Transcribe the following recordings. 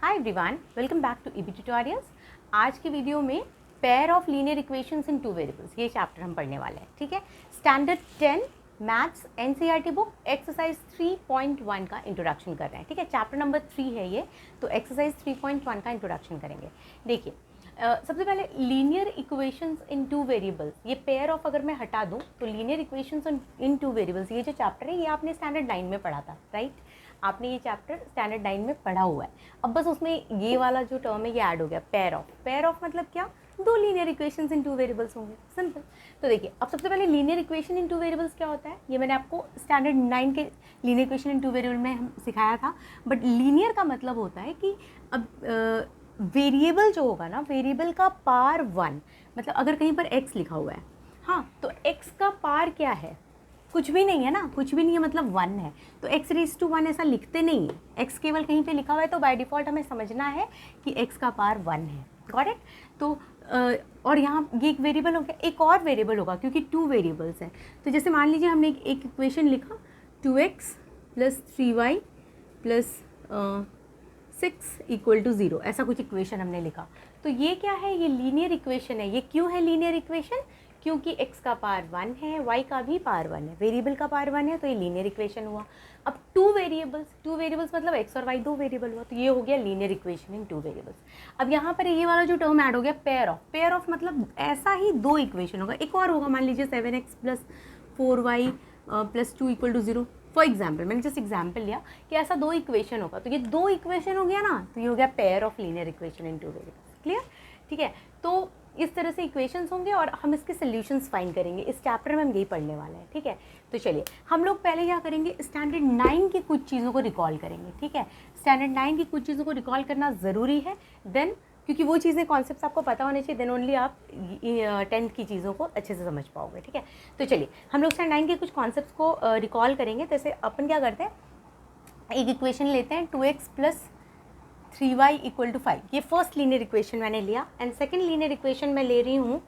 Hi everyone, welcome back to EB tutorials. आज की video में pair of linear equations in two variables ये chapter हम पढ़ने वाले हैं। ठीक है, standard 10 maths NCERT book exercise 3.1 का इंट्रोडक्शन कर रहे हैं। ठीक है, चैप्टर नंबर 3 है ये, तो एक्सरसाइज 3.1 का इंट्रोडक्शन करेंगे। देखिए, सबसे पहले linear equations in two variables, ये पेयर ऑफ अगर मैं हटा दूं तो linear equations in two variables ये जो चैप्टर है ये आपने स्टैंडर्ड 9 में पढ़ा था, राइट? आपने ये चैप्टर स्टैंडर्ड 9 में पढ़ा हुआ है। अब बस उसमें ये वाला जो टर्म है ये ऐड हो गया, पेयर ऑफ। पेयर ऑफ मतलब क्या? दो linear equations in two variables होंगे, सिंपल। तो देखिए, अब सबसे पहले linear equation in two variables क्या होता है ये मैंने आपको स्टैंडर्ड 9 के linear equation in two variable में हम सिखाया था। बट लीनियर का मतलब होता है कि अब वेरिएबल जो होगा ना, वेरिएबल का पार 1, मतलब अगर कहीं पर x लिखा हुआ है, हाँ, तो x का पार क्या है? कुछ भी नहीं है ना, कुछ भी नहीं है, मतलब 1 है। तो x रेज़ टू 1 ऐसा लिखते नहीं है, x केवल कहीं पे लिखा हुआ है तो बाय डिफ़ॉल्ट हमें समझना है कि x का पार 1 है। Got it? तो और यहाँ ये एक वेरिएबल हो गया, एक और वेरिएबल होगा क्योंकि 2 वेरिएबल्स हैं। तो जैसे मान लीजिए हमने एक इक्वेशन लिखा 2x + 3y + 6 = 0, ऐसा कुछ इक्वेशन हमने लिखा। तो ये क्या है? ये लीनियर इक्वेशन है। ये क्यों है लीनियर इक्वेशन? क्योंकि x का पार 1 है, y का भी पार 1 है, वेरिएबल का पार 1 है, तो ये लीनियर इक्वेशन हुआ। अब टू वेरिएबल्स मतलब x और y दो वेरिएबल हुआ, तो ये हो गया linear equation in two variables. अब यहाँ पर ये वाला जो टर्म ऐड हो गया पेयर ऑफ। पेयर ऑफ मतलब ऐसा ही दो इक्वेशन होगा, एक और होगा, मान लीजिए 7x + 4y + 2 = 0। फॉर एग्जाम्पल, मैंने जस्ट एग्जाम्पल लिया कि ऐसा दो इक्वेशन होगा, तो ये दो इक्वेशन हो गया ना, तो ये हो गया pair of linear equation in two variables. Clear? ठीक है, तो इस तरह से इक्वेशंस होंगे और हम इसके सॉल्यूशंस फाइंड करेंगे। इस चैप्टर में हम यही पढ़ने वाले हैं। ठीक है, तो चलिए हम लोग पहले क्या करेंगे, स्टैंडर्ड 9 की कुछ चीज़ों को रिकॉल करेंगे। ठीक है, स्टैंडर्ड 9 की कुछ चीज़ों को रिकॉल करना ज़रूरी है, देन क्योंकि वो चीज़ें कॉन्सेप्ट्स आपको पता होने चाहिए, देन ओनली आप 10th की चीज़ों को अच्छे से समझ पाओगे। ठीक है, तो चलिए हम लोग स्टैंडर्ड 9 के कुछ कॉन्सेप्ट्स को रिकॉल करेंगे। जैसे अपन क्या करते हैं, एक इक्वेशन लेते हैं 2x + 3y = 5, ये फर्स्ट लीनियर इक्वेशन मैंने लिया। एंड सेकेंड लीनियर इक्वेशन मैं ले रही हूँ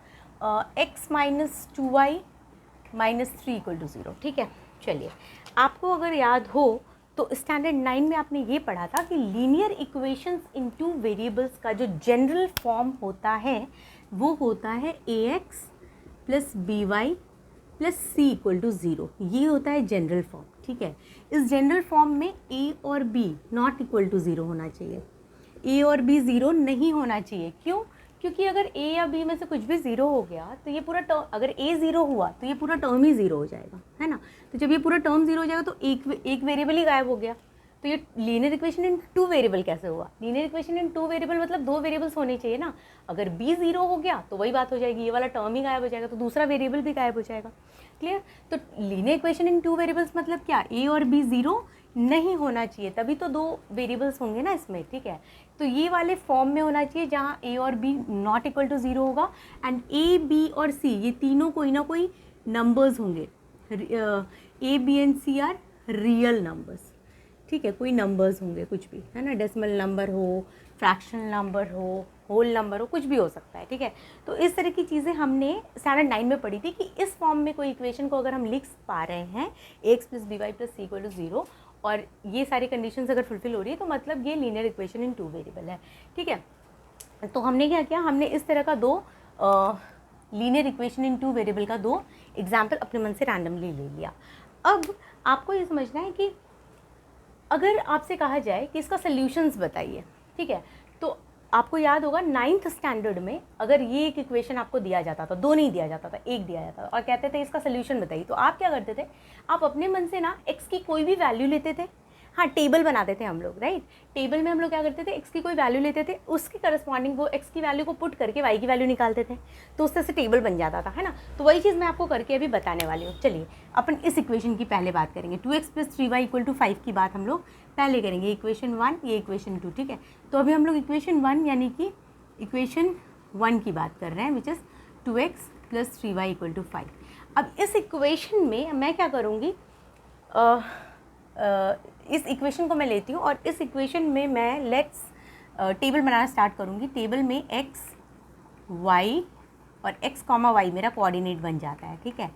x - 2y - 3 = 0। ठीक है, चलिए आपको अगर याद हो तो स्टैंडर्ड 9 में आपने ये पढ़ा था कि linear equations in two variables का जो जनरल फॉर्म होता है वो होता है ax + by + c = 0। ये होता है जनरल फॉर्म। ठीक है, इस जनरल फॉर्म में a और b ≠ 0 होना चाहिए। a और b 0 नहीं होना चाहिए। क्यों? क्योंकि अगर a या b में से कुछ भी 0 हो गया तो ये पूरा टर्म, अगर a 0 हुआ तो ये पूरा टर्म ही 0 हो जाएगा, है ना? तो जब ये पूरा टर्म 0 हो जाएगा तो एक वेरिएबल ही गायब हो गया। तो ये linear equation in two variable कैसे हुआ? Linear equation in two variable मतलब दो वेरिएबल्स होने चाहिए ना। अगर b 0 हो गया तो वही बात हो जाएगी, ये वाला टर्म ही गायब हो जाएगा, तो दूसरा वेरिएबल भी गायब हो जाएगा। क्लियर? तो linear equation in two variables मतलब क्या? a और b 0 नहीं होना चाहिए, तभी तो दो वेरिएबल्स होंगे ना इसमें। ठीक है, तो ये वाले फॉर्म में होना चाहिए जहाँ a और b ≠ 0 होगा, एंड a, b और c ये तीनों कोई ना कोई नंबर्स होंगे। a, b and c are real numbers. ठीक है, कोई नंबर्स होंगे, कुछ भी, है ना? डेसिमल नंबर हो, फ्रैक्शनल नंबर हो, होल नंबर हो, कुछ भी हो सकता है। ठीक है, तो इस तरह की चीज़ें हमने स्टैंडर्ड 9 में पढ़ी थी कि इस फॉर्म में कोई इक्वेशन को अगर हम लिख पा रहे हैं ax + by + c = 0 और ये सारी कंडीशंस अगर फुलफिल हो रही है तो मतलब ये linear equation in two variable है। ठीक है, तो हमने क्या किया, हमने इस तरह का दो linear equation in two variable का दो एग्जाम्पल अपने मन से रैंडमली ले लिया। अब आपको ये समझना है कि अगर आपसे कहा जाए कि इसका सल्यूशंस बताइए, ठीक है, तो आपको याद होगा 9th स्टैंडर्ड में अगर ये एक इक्वेशन आपको दिया जाता था, दो नहीं दिया जाता था, एक दिया जाता था और कहते थे इसका सल्यूशन बताइए, तो आप क्या करते थे? आप अपने मन से ना x की कोई भी वैल्यू लेते थे। हाँ, टेबल बनाते थे हम लोग, राइट? टेबल में हम लोग क्या करते थे, x की कोई वैल्यू लेते थे, उसके करस्पॉन्डिंग वो x की वैल्यू को पुट करके y की वैल्यू निकालते थे, तो उससे से टेबल बन जाता था, है ना? तो वही चीज़ मैं आपको करके अभी बताने वाली हूँ। चलिए अपन इस इक्वेशन की पहले बात करेंगे, 2x + 3y = 5 की बात हम लोग पहले करेंगे। इक्वेशन 1, ये इक्वेशन 2। ठीक है, तो अभी हम लोग इक्वेशन 1 यानी कि इक्वेशन 1 की बात कर रहे हैं, विच इज़ 2x + 3y = 5। अब इस इक्वेशन में मैं क्या करूँगी, इस इक्वेशन को मैं लेती हूँ और इस इक्वेशन में मैं लेट्स टेबल बनाना स्टार्ट करूँगी। टेबल में x, y और x, y मेरा कोऑर्डिनेट बन जाता है। ठीक है,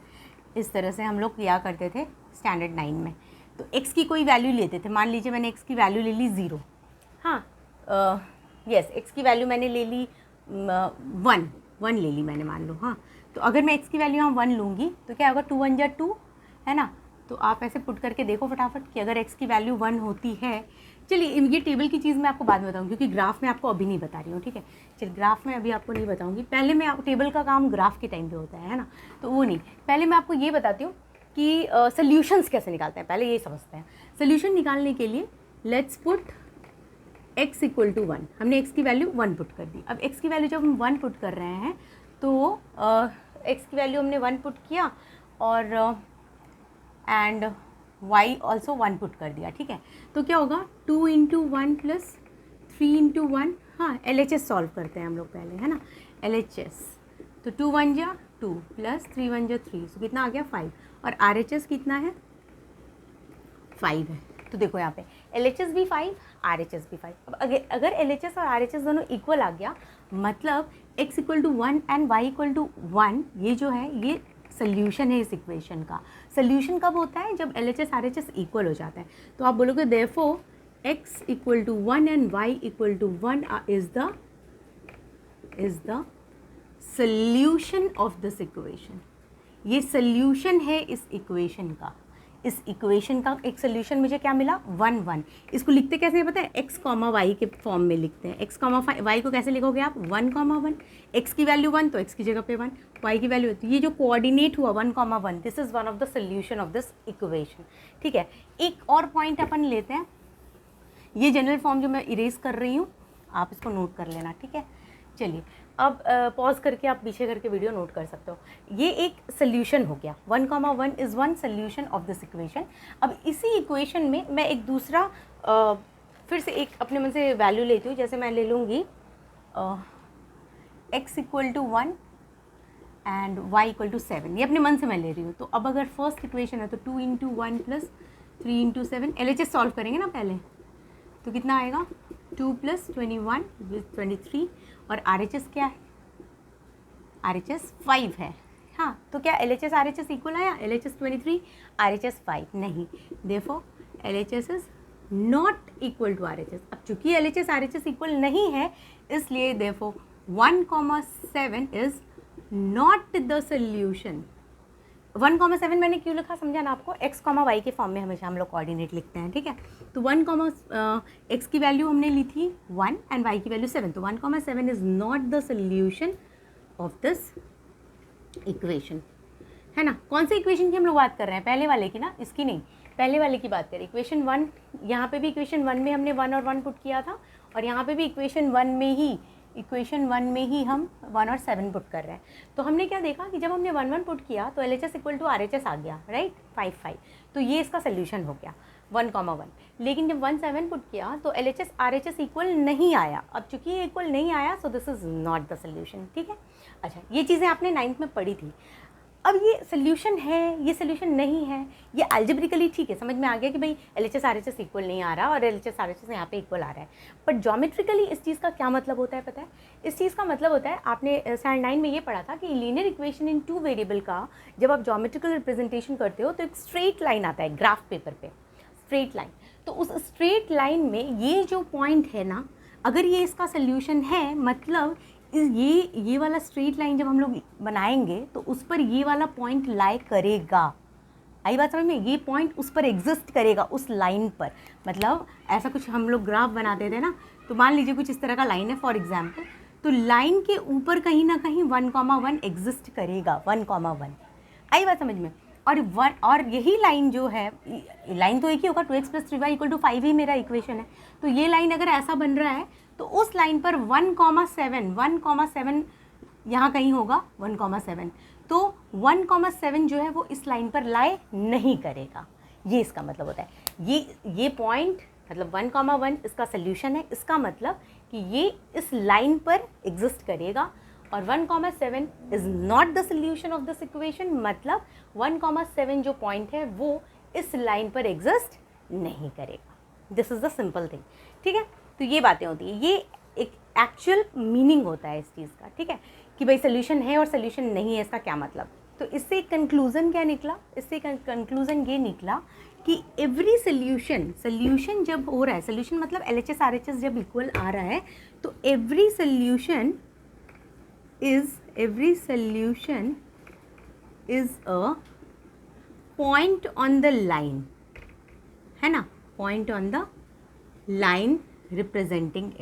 इस तरह से हम लोग किया करते थे स्टैंडर्ड 9 में। तो x की कोई वैल्यू लेते थे, मान लीजिए मैंने x की वैल्यू ले ली 0। हाँ, यस एक्स की वैल्यू मैंने ले ली 1 ले ली मैंने, मान लो। हाँ, तो अगर मैं एक्स की वैल्यू यहाँ 1 लूँगी तो क्या होगा, 2 1 जा 2 है ना। तो आप ऐसे पुट करके देखो फटाफट कि अगर एक्स की वैल्यू 1 होती है। चलिए ये टेबल की चीज़ मैं आपको बाद में बताऊँगी, क्योंकि ग्राफ में आपको अभी नहीं बता रही हूँ, ठीक है। चलिए ग्राफ में अभी आपको नहीं बताऊँगी, पहले मैं आप टेबल का काम ग्राफ के टाइम पे होता है ना, तो वो नहीं। पहले मैं आपको ये बताती हूँ कि सोल्यूशंस कैसे निकालते हैं, पहले ये समझते हैं। सोल्यूशन निकालने के लिए let's put x equal to 1, हमने x की वैल्यू 1 पुट कर दी। अब x की वैल्यू जब हम 1 पुट कर रहे हैं तो x की वैल्यू हमने 1 पुट किया और एंड y ऑल्सो 1 पुट कर दिया, ठीक है। तो क्या होगा, 2 इंटू 1 प्लस 3 इंटू 1, हाँ LHS सॉल्व करते हैं हम लोग पहले, है ना। LHS तो 2 1 जा 2 प्लस 3 1 जा 3, तो कितना आ गया 5, और RHS कितना है 5 है। तो देखो यहाँ पे LHS भी 5, RHS भी 5। अब अगर LHS और RHS दोनों इक्वल आ गया, मतलब x equal to 1 and y equal to 1, ये जो है ये सोल्यूशन है इस इक्वेशन का। सोल्यूशन कब होता है, जब LHS RHS इक्वल हो जाता है। तो आप बोलोगे therefore x equal to 1 and y equal to 1 is the solution of this equation. ये सोल्यूशन है इस इक्वेशन का। इस इक्वेशन का एक सोल्यूशन मुझे क्या मिला, 1 1। इसको लिखते कैसे हैं पता है, x कॉमा वाई के फॉर्म में लिखते हैं। x कॉमा वाई को कैसे लिखोगे आप, 1 कॉमा 1। x की वैल्यू 1 तो x की जगह पे 1, y की वैल्यू, तो ये जो कोऑर्डिनेट हुआ 1 comma 1, this is one of the solution of this equation, ठीक है। एक और पॉइंट अपन लेते हैं, ये जनरल फॉर्म जो मैं इरेज कर रही हूँ आप इसको नोट कर लेना, ठीक है। चलिए अब पॉज करके आप पीछे करके वीडियो नोट कर सकते हो। ये एक सोल्यूशन हो गया, 1 comma 1 is one solution of this equation. अब इसी इक्वेशन में मैं एक दूसरा फिर से एक अपने मन से वैल्यू लेती हूँ। जैसे मैं ले लूँगी x equal to 1 and y equal to 7, ये अपने मन से मैं ले रही हूँ। तो अब अगर फर्स्ट इक्वेशन है तो 2 into 1 plus 3 into 7, LHS solve करेंगे ना पहले, तो कितना आएगा 2 प्लस 21 23, और RHS क्या है, RHS 5 है। हाँ, तो क्या LHS RHS इक्वल आया, LHS 23 RHS 5 नहीं, therefore LHS is not equal to RHS। अब चूंकि LHS RHS इक्वल नहीं है, इसलिए therefore 1,7 is not the solution. 1,7 मैंने क्यों लिखा समझा ना आपको, x, y के फॉर्म में हमेशा हम लोग कोऑर्डिनेट लिखते हैं, ठीक है। तो 1, x की वैल्यू हमने ली थी 1 एंड y की वैल्यू 7, तो 1,7 is not the solution of this equation, है ना। कौन से इक्वेशन की हम लोग बात कर रहे हैं, पहले वाले की ना, इसकी नहीं, पहले वाले की बात करें। इक्वेशन 1, यहाँ पे भी इक्वेशन 1 में हमने 1 और 1 पुट किया था, और यहाँ पे भी इक्वेशन 1 में ही हम 1 और 7 पुट कर रहे हैं। तो हमने क्या देखा कि जब हमने 1 1 पुट किया तो LHS इक्वल टू RHS आ गया, राइट, 5 5। तो ये इसका सोल्यूशन हो गया 1 कॉमा 1। लेकिन जब 1 7 पुट किया तो LHS RHS इक्वल नहीं आया। अब चूंकि ये इक्वल नहीं आया, so this is not the solution, ठीक है। अच्छा, ये चीज़ें आपने 9th में पढ़ी थी। अब ये सोल्यूशन है, ये सोल्यूशन नहीं है, ये अलजेब्रिकली ठीक है, समझ में आ गया कि भाई LHS RHS इक्वल नहीं आ रहा और LHS RHS यहाँ पे इक्वल आ रहा है। बट ज्योमेट्रिकली इस चीज़ का क्या मतलब होता है पता है, इस चीज़ का मतलब होता है, आपने स्टैंडर्ड 9 में ये पढ़ा था कि लीनियर इक्वेशन इन 2 वेरिएबल का जब आप ज्योमेट्रिकल रिप्रेजेंटेशन करते हो तो एक स्ट्रेट लाइन आता है ग्राफ पेपर पे, स्ट्रेट लाइन। तो उस स्ट्रेट लाइन में ये जो पॉइंट है ना, अगर ये इसका सोल्यूशन है, मतलब ये वाला स्ट्रेट लाइन जब हम लोग बनाएंगे तो उस पर ये वाला पॉइंट लाई करेगा। आई बात समझ में, ये पॉइंट उस पर एग्जिस्ट करेगा, उस लाइन पर। मतलब ऐसा कुछ हम लोग ग्राफ बनाते थे ना, तो मान लीजिए कुछ इस तरह का लाइन है फॉर एग्जांपल, तो लाइन के ऊपर कहीं ना कहीं 1,1 एग्जिस्ट करेगा, 1,1। आई बात समझ में। और यही लाइन जो है, लाइन तो एक ही होगा, 2x + 3y = 5 ही मेरा इक्वेशन है। तो ये लाइन अगर ऐसा बन रहा है तो उस लाइन पर 1,7 यहाँ कहीं होगा, 1,7। तो 1,7 जो है वो इस लाइन पर लाई नहीं करेगा, ये इसका मतलब होता है। ये पॉइंट मतलब 1,1 इसका सोल्यूशन है, इसका मतलब कि ये इस लाइन पर एग्जिस्ट करेगा, और 1,7 is not the solution of this equation, मतलब 1,7 जो पॉइंट है वो इस लाइन पर एग्जिस्ट नहीं करेगा। This is the simple thing, ठीक है। तो ये बातें होती है, ये एक एक्चुअल मीनिंग होता है इस चीज़ का, ठीक है, कि भाई सोल्यूशन है और सोल्यूशन नहीं है, इसका क्या मतलब। तो इससे कंक्लूज़न क्या निकला, इससे कंक्लूज़न ये निकला कि एवरी सोल्यूशन जब हो रहा है, सोल्यूशन मतलब LHS RHS जब इक्वल आ रहा है, तो every solution is a point on the line, है ना, point on the line representing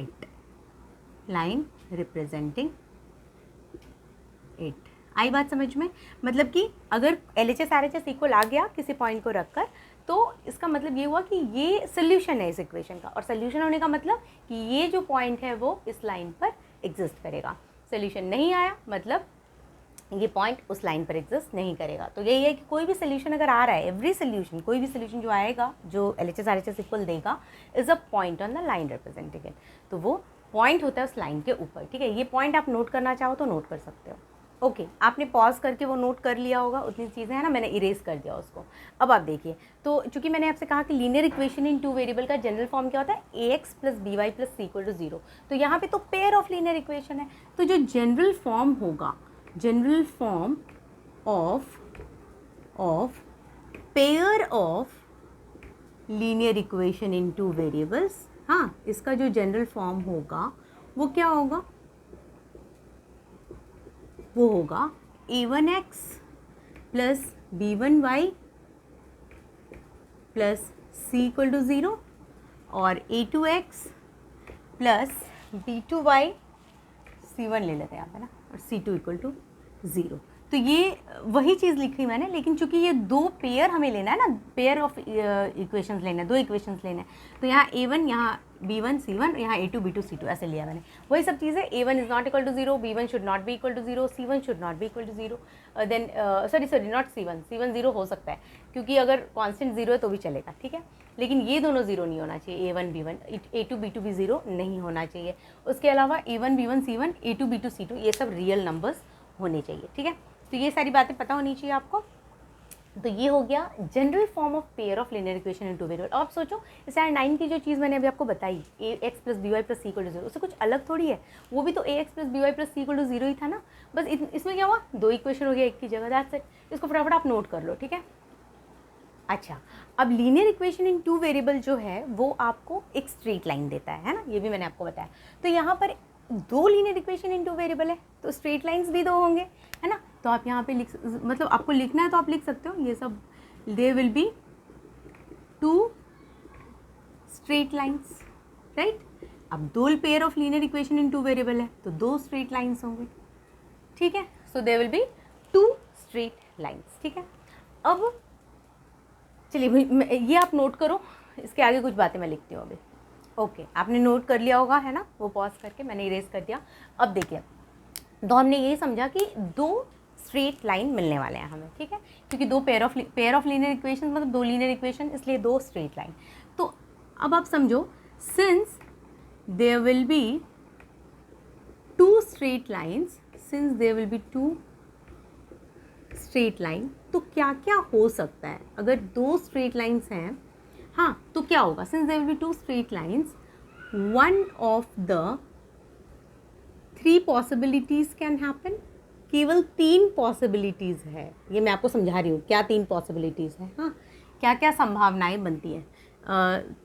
it, आई बात समझ में? मतलब कि अगर LHS RHS इक्वल आ गया किसी पॉइंट को रखकर, तो इसका मतलब ये हुआ कि ये सोल्यूशन है इस इक्वेशन का, और सोल्यूशन होने का मतलब कि ये जो पॉइंट है वो इस लाइन पर एग्जिस्ट करेगा। सोल्यूशन नहीं आया मतलब ये पॉइंट उस लाइन पर एग्जिस्ट नहीं करेगा। तो यही है कि कोई भी सोल्यूशन अगर आ रहा है, एवरी सोल्यूशन, कोई भी सोल्यूशन जो आएगा जो LHS RHS इक्वल देगा is a point on the line representing it. तो वो पॉइंट होता है उस लाइन के ऊपर, ठीक है। ये पॉइंट आप नोट करना चाहो तो नोट कर सकते हो। ओके, आपने पॉज करके वो नोट कर लिया होगा, उतनी चीज़ें हैं ना, मैंने इरेज कर दिया उसको। अब आप देखिए, तो चूंकि मैंने आपसे कहा कि linear equation in two variable का जनरल फॉर्म क्या होता है, AX + BY + C = 0। तो यहाँ पे तो पेयर ऑफ लीनियर इक्वेशन है, तो जो जनरल फॉर्म होगा, general form of pair of linear equation in two variables, हाँ, इसका जो जनरल फॉर्म होगा वो क्या होगा, वो होगा A1x + B1y + C = 0 और A2x + B2y, C1 ले लेते हैं यहाँ पे ना, और C2 = 0। तो ये वही चीज़ लिखी मैंने, लेकिन चूंकि ये दो पेयर हमें लेना है ना, पेयर ऑफ इक्वेशंस लेना है, दो इक्वेशंस लेना है, तो यहाँ A1, यहाँ B1 C1, यहाँ A2 B2 C2 ऐसे लिया मैंने। वही सब चीज़ें, A1 is not equal to 0, B1 should not be equal to 0, C1 should not be equal to 0, then sorry not C1 0 हो सकता है, क्योंकि अगर कांस्टेंट 0 है तो भी चलेगा, ठीक है, लेकिन ये दोनों 0 नहीं होना चाहिए, A1 B1, A2 B2 भी 0 नहीं होना चाहिए। उसके अलावा A1 B1 C1, A2 B2 C2 ये सब रियल नंबर्स होने चाहिए, ठीक है। तो ये सारी बातें पता होनी चाहिए आपको। तो ये हो गया general form of pair of linear equation in two variable. अब आप सोचो, स्टैंडर्ड 9 की जो चीज़ मैंने अभी आपको बताई, AX + BY + C = 0, उससे कुछ अलग थोड़ी है, वो भी तो AX + BY + C = 0 ही था ना, बस इसमें क्या हुआ, दो इक्वेशन हो गया एक की जगह, दैट्स इट। इसको फटाफट आप नोट कर लो, ठीक है। अच्छा, अब linear equation in two variable जो है वो आपको एक स्ट्रेट लाइन देता है ना, ये भी मैंने आपको बताया। तो यहाँ पर दो linear equation in two variable है, तो स्ट्रेट लाइंस भी दो होंगे, है ना। तो आप यहाँ पे मतलब आपको लिखना है तो आप लिख सकते हो ये सब, there will be 2 straight lines, right. अब दो pair of linear equation in two variable है तो दो स्ट्रेट लाइंस होंगे, ठीक है। So there will be 2 straight lines, ठीक है। अब चलिए ये आप नोट करो, इसके आगे कुछ बातें मैं लिखती हूँ अभी। ओके, आपने नोट कर लिया होगा, है ना, वो पॉज करके मैंने इरेज कर दिया। अब देखिए, तो हमने यही समझा कि दो स्ट्रेट लाइन मिलने वाले हैं हमें, ठीक है, क्योंकि दो पेयर ऑफ लीनियर इक्वेशन मतलब दो लीनियर इक्वेशन, इसलिए दो स्ट्रेट लाइन। तो अब आप समझो, since there will be 2 straight lines, straight line, तो क्या क्या हो सकता है अगर दो स्ट्रेट लाइन्स हैं, हाँ, तो क्या होगा, since there will be 2 straight lines, one of the 3 possibilities can happen, केवल 3 पॉसिबिलिटीज है, ये मैं आपको समझा रही हूँ क्या 3 पॉसिबिलिटीज है, हाँ, क्या क्या संभावनाएं बनती हैं।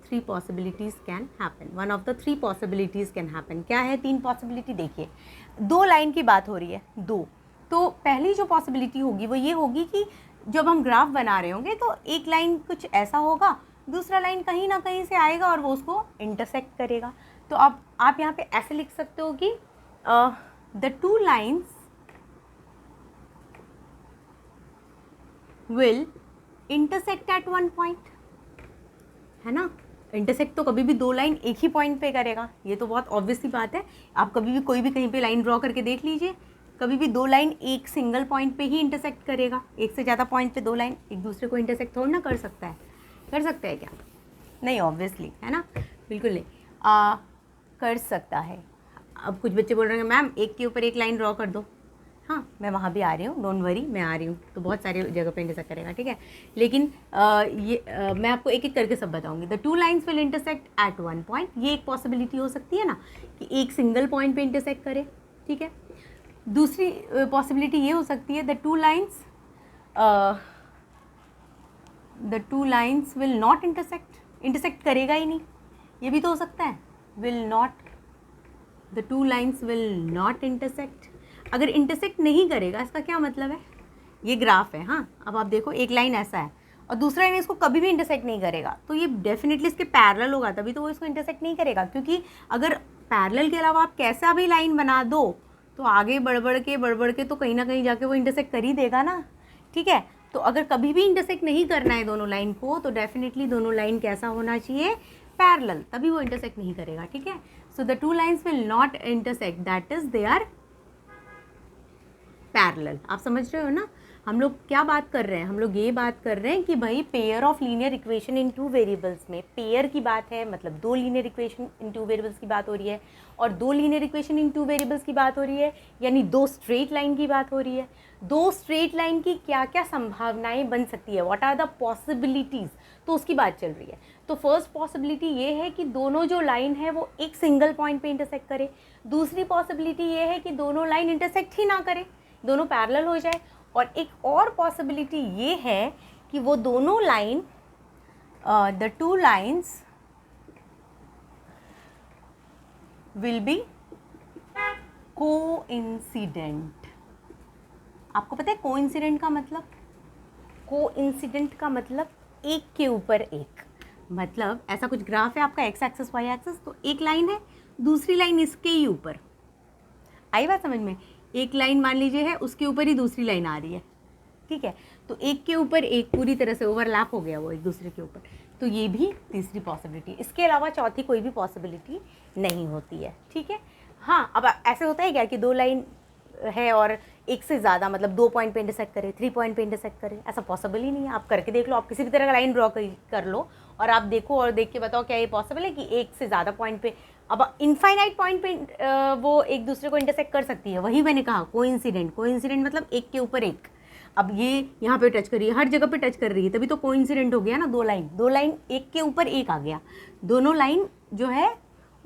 3 possibilities can happen, one of the 3 possibilities can happen. क्या है 3 पॉसिबिलिटी, देखिए, दो लाइन की बात हो रही है, दो, तो पहली जो पॉसिबिलिटी होगी वो ये होगी कि जब हम ग्राफ बना रहे होंगे तो एक लाइन कुछ ऐसा होगा, दूसरा लाइन कहीं ना कहीं से आएगा और वो उसको इंटरसेक्ट करेगा। तो आप यहाँ पे ऐसे लिख सकते हो कि the 2 lines will intersect at one point, है ना। इंटरसेक्ट तो कभी भी दो लाइन एक ही पॉइंट पे करेगा, ये तो बहुत ऑब्वियस सी बात है। आप कभी भी कोई भी कहीं पे लाइन ड्रॉ करके देख लीजिए, कभी भी दो लाइन एक सिंगल पॉइंट पे ही इंटरसेक्ट करेगा, एक से ज़्यादा पॉइंट पे दो लाइन एक दूसरे को इंटरसेक्ट थोड़ा ना कर सकता है, कर सकता है क्या, नहीं, ऑब्वियसली, है ना, बिल्कुल नहीं, कर सकता है। अब कुछ बच्चे बोल रहे हैं मैम एक के ऊपर एक लाइन ड्रॉ कर दो, हाँ, मैं वहाँ भी आ रही हूँ, डोंट वरी, मैं आ रही हूँ, तो बहुत सारी जगह पे इंटरसेक्ट करेगा, ठीक है। लेकिन मैं आपको एक एक करके सब बताऊँगी। The 2 lines will intersect at one point, ये एक पॉसिबिलिटी हो सकती है ना, कि एक सिंगल पॉइंट पे इंटरसेक्ट करे, ठीक है। दूसरी पॉसिबिलिटी ये हो सकती है the 2 lines the two lines will not intersect करेगा ही नहीं, ये भी तो हो सकता है, will not, the two lines will not intersect. अगर इंटरसेक्ट नहीं करेगा इसका क्या मतलब है, ये ग्राफ है, हाँ, अब आप देखो एक लाइन ऐसा है और दूसरा लाइन इसको कभी भी इंटरसेक्ट नहीं करेगा, तो ये डेफिनेटली इसके पैरेलल होगा, तभी तो वो इसको इंटरसेक्ट नहीं करेगा, क्योंकि अगर पैरेलल के अलावा आप कैसा भी लाइन बना दो तो आगे बढ़ के तो कहीं ना कहीं जाके वो इंटरसेक्ट कर ही देगा ना, ठीक है। तो अगर कभी भी इंटरसेक्ट नहीं करना है दोनों लाइन को, तो डेफिनेटली दोनों लाइन कैसा होना चाहिए, पैरेलल, तभी वो इंटरसेक्ट नहीं करेगा, ठीक है। So the two lines will not intersect, that is they are parallel. आप समझ रहे हो ना, हम लोग क्या बात कर रहे हैं, हम लोग ये बात कर रहे हैं कि भाई pair of linear equation in two variables में, पेयर की बात है मतलब दो linear equation in two variables की बात हो रही है, और दो linear equation in two variables की बात हो रही है, यानी दो स्ट्रेट लाइन की बात हो रही है। दो स्ट्रेट लाइन की क्या क्या संभावनाएं बन सकती है, व्हाट आर द पॉसिबिलिटीज़, तो उसकी बात चल रही है। तो फर्स्ट पॉसिबिलिटी ये है कि दोनों जो लाइन है वो एक सिंगल पॉइंट पे इंटरसेक्ट करे। दूसरी पॉसिबिलिटी ये है कि दोनों लाइन इंटरसेक्ट ही ना करे, दोनों पैरेलल हो जाए। और एक और पॉसिबिलिटी ये है कि वो दोनों line, the two lines will be coincident. आपको पता है कोइंसिडेंट का मतलब, कोइंसिडेंट का मतलब एक के ऊपर एक, मतलब ऐसा कुछ ग्राफ है आपका एक्स एक्सिस वाई एक्सिस, तो एक लाइन है, दूसरी लाइन इसके ही ऊपर, आई बात समझ में, एक लाइन मान लीजिए है, उसके ऊपर ही दूसरी लाइन आ रही है, ठीक है, तो एक के ऊपर एक पूरी तरह से ओवरलैप हो गया वो एक दूसरे के ऊपर, तो ये भी तीसरी पॉसिबिलिटी, इसके अलावा चौथी कोई भी पॉसिबिलिटी नहीं होती है, ठीक है। हाँ, अब ऐसे होता है क्या कि दो लाइन है और एक से ज़्यादा, मतलब 2 पॉइंट पे इंटरसेक्ट करे, 3 पॉइंट पे इंटरसेक्ट करे, ऐसा पॉसिबल ही नहीं है। आप करके देख लो, आप किसी भी तरह का लाइन ड्रॉ कर लो और आप देखो और देख के बताओ क्या ये पॉसिबल है कि एक से ज़्यादा पॉइंट पे, अब इनफाइनाइट पॉइंट पे वो एक दूसरे को इंटरसेक्ट कर सकती है। वही मैंने कहा कोइंसिडेंट, कोइंसिडेंट मतलब एक के ऊपर एक। अब ये यहाँ पे टच कर रही है, हर जगह पे टच कर रही है, तभी तो कोइंसिडेंट हो गया ना। दो लाइन एक के ऊपर एक आ गया, दोनों लाइन जो है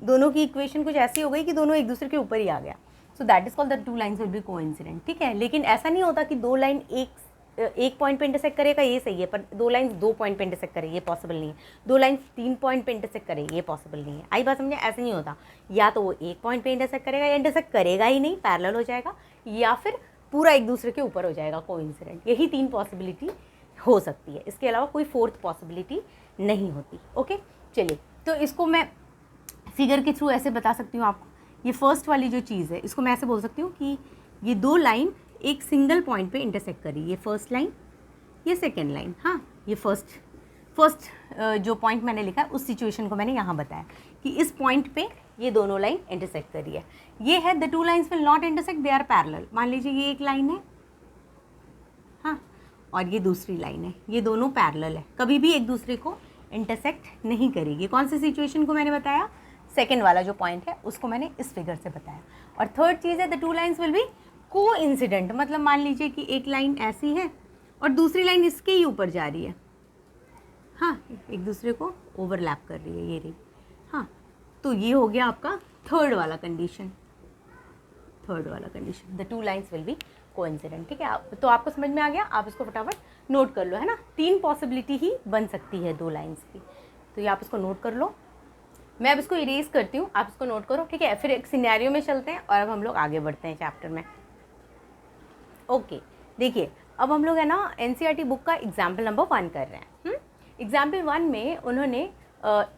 दोनों की इक्वेशन कुछ ऐसी हो गई कि दोनों एक दूसरे के ऊपर ही आ गया। So that is called the two lines will be coincident, ठीक है। लेकिन ऐसा नहीं होता कि दो लाइन एक पॉइंट पे इंटरसेक्ट करेगा, ये सही है, पर दो लाइन्स 2 पॉइंट पे इंटरसेक्ट करे, ये पॉसिबल नहीं है। दो लाइन्स 3 पॉइंट पे इंटरसेक्ट करे, ये पॉसिबल नहीं है। आई बात समझे, ऐसे नहीं होता, या तो वो एक पॉइंट पे इंटरसेक्ट करेगा या इंटरसेक्ट करेगा ही नहीं, पैरेलल हो जाएगा, या फिर पूरा एक दूसरे के ऊपर हो जाएगा कोइंसिडेंट। यही 3 पॉसिबिलिटी हो सकती है, इसके अलावा कोई 4th पॉसिबिलिटी नहीं होती। ओके, चलिए, तो इसको मैं फिगर के थ्रू ऐसे बता सकती हूँ आपको। ये फर्स्ट वाली जो चीज़ है, इसको मैं ऐसे बोल सकती हूँ कि ये दो लाइन एक सिंगल पॉइंट पे इंटरसेक्ट करी, ये फर्स्ट लाइन, ये सेकेंड लाइन। हाँ, ये फर्स्ट जो पॉइंट मैंने लिखा है उस सिचुएशन को मैंने यहाँ बताया कि इस पॉइंट पे ये दोनों लाइन इंटरसेक्ट करी है। ये है the two lines will not intersect, they are parallel. मान लीजिए ये एक लाइन है, हाँ, और ये दूसरी लाइन है, ये दोनों पैरेलल है, कभी भी एक दूसरे को इंटरसेक्ट नहीं करेगी। कौन सी सिचुएशन को मैंने बताया, सेकेंड वाला जो पॉइंट है उसको मैंने इस फिगर से बताया। और थर्ड चीज़ है the two lines will be coincident, मतलब मान लीजिए कि एक लाइन ऐसी है और दूसरी लाइन इसके ही ऊपर जा रही है, हाँ, एक दूसरे को ओवरलैप कर रही है, ये रही, हाँ, तो ये हो गया आपका थर्ड वाला condition, the two lines will be coincident, ठीक है। तो आपको समझ में आ गया, आप इसको फटाफट नोट कर लो, है ना। 3 पॉसिबिलिटी ही बन सकती है दो लाइन्स की, तो ये आप इसको नोट कर लो। मैं अब इसको इरेज करती हूँ, आप इसको नोट करो, ठीक है। फिर एक सिनेरियो में चलते हैं और अब हम लोग आगे बढ़ते हैं चैप्टर में। ओके, देखिए, अब हम लोग है ना एनसीईआरटी बुक का एग्जाम्पल नंबर 1 कर रहे हैं। एग्जाम्पल 1 में उन्होंने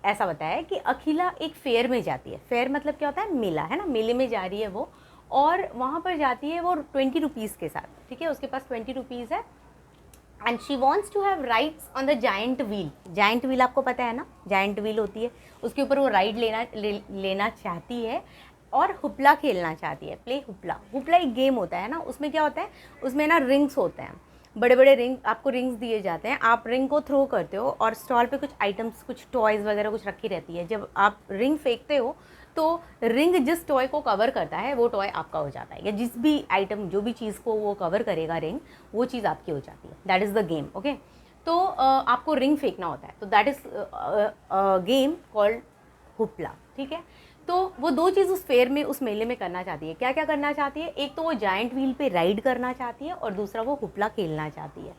ऐसा बताया कि अखिला एक फेयर में जाती है। फेयर मतलब क्या होता है, मेला, है ना, मेले में जा रही है वो, और वहाँ पर जाती है वो 20 रुपीज़ के साथ, ठीक है, उसके पास 20 रुपीज़ है। And she wants to have rides on the giant wheel. Giant wheel आपको पता है ना, जाइंट व्हील होती है, उसके ऊपर वो राइड लेना चाहती है और हुपला खेलना चाहती है, प्ले हुपला। हुपला एक गेम होता है ना, उसमें क्या होता है, उसमें ना रिंग्स होते हैं, बड़े बड़े रिंग, आपको रिंग्स दिए जाते हैं, आप रिंग को थ्रो करते हो और स्टॉल पे कुछ आइटम्स, कुछ टॉयज़ वगैरह कुछ रखी रहती है। जब आप रिंग फेंकते हो तो रिंग जिस टॉय को कवर करता है वो टॉय आपका हो जाता है, या जिस भी आइटम, जो भी चीज़ को वो कवर करेगा रिंग, वो चीज़ आपकी हो जाती है। That is the game, okay. तो आपको रिंग फेंकना होता है, तो that is game called hoopla, ठीक है। तो वो दो चीज़ उस फेयर में, उस मेले में करना चाहती है। क्या क्या करना चाहती है, एक तो वो जाइंट व्हील पे राइड करना चाहती है और दूसरा वो हुपला खेलना चाहती है।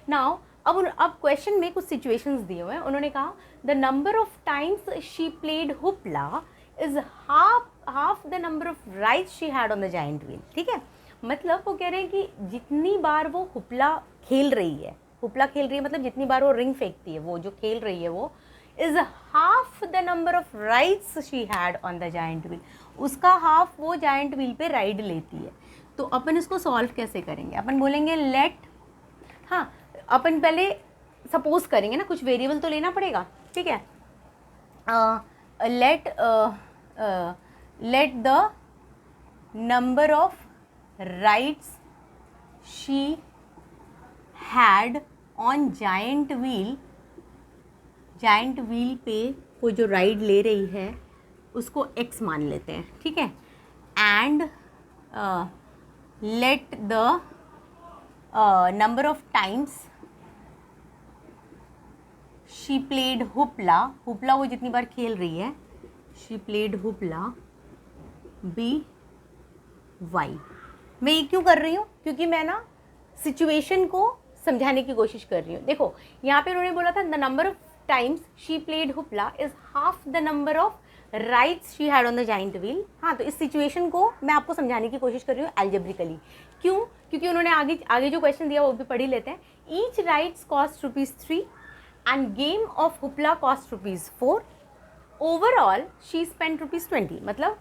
नाउ अब क्वेश्चन में कुछ सिचुएशंस दिए हुए हैं। उन्होंने कहा the number of times she played hoopla is half the number of rides she had on the giant wheel. ठीक है, मतलब वो कह रहे हैं कि जितनी बार वो हुपला खेल रही है, हुपला खेल रही है मतलब जितनी बार वो रिंग फेंकती है, वो जो खेल रही है वो is half the number of rides she had on the giant wheel, उसका हाफ वो जायंट व्हील पे राइड लेती है। तो अपन इसको सॉल्व कैसे करेंगे? अपन बोलेंगे लेट, हाँ अपन पहले सपोज करेंगे ना, कुछ वेरिएबल तो लेना पड़ेगा। ठीक है, late the number of rides she had on giant wheel पे वो जो राइड ले रही है उसको x मान लेते हैं। ठीक है, and let the number of times she played hoopla, hoopla वो जितनी बार खेल रही है, she played hoopla be y. मैं ये क्यों कर रही हूँ? क्योंकि मैं ना सिचुएशन को समझाने की कोशिश कर रही हूँ। देखो यहाँ पे उन्होंने बोला था the number of times she played hoopla is half the number of rides she had on the giant wheel. हाँ, तो इस सिचुएशन को मैं आपको समझाने की कोशिश कर रही हूँ एल्जेब्रिकली। क्यों? क्योंकि उन्होंने आगे जो क्वेश्चन दिया वो भी पढ़ ही लेते हैं। Each rights cost ₹3 end game of hoopla cost ₹4। Overall she spend ₹20। मतलब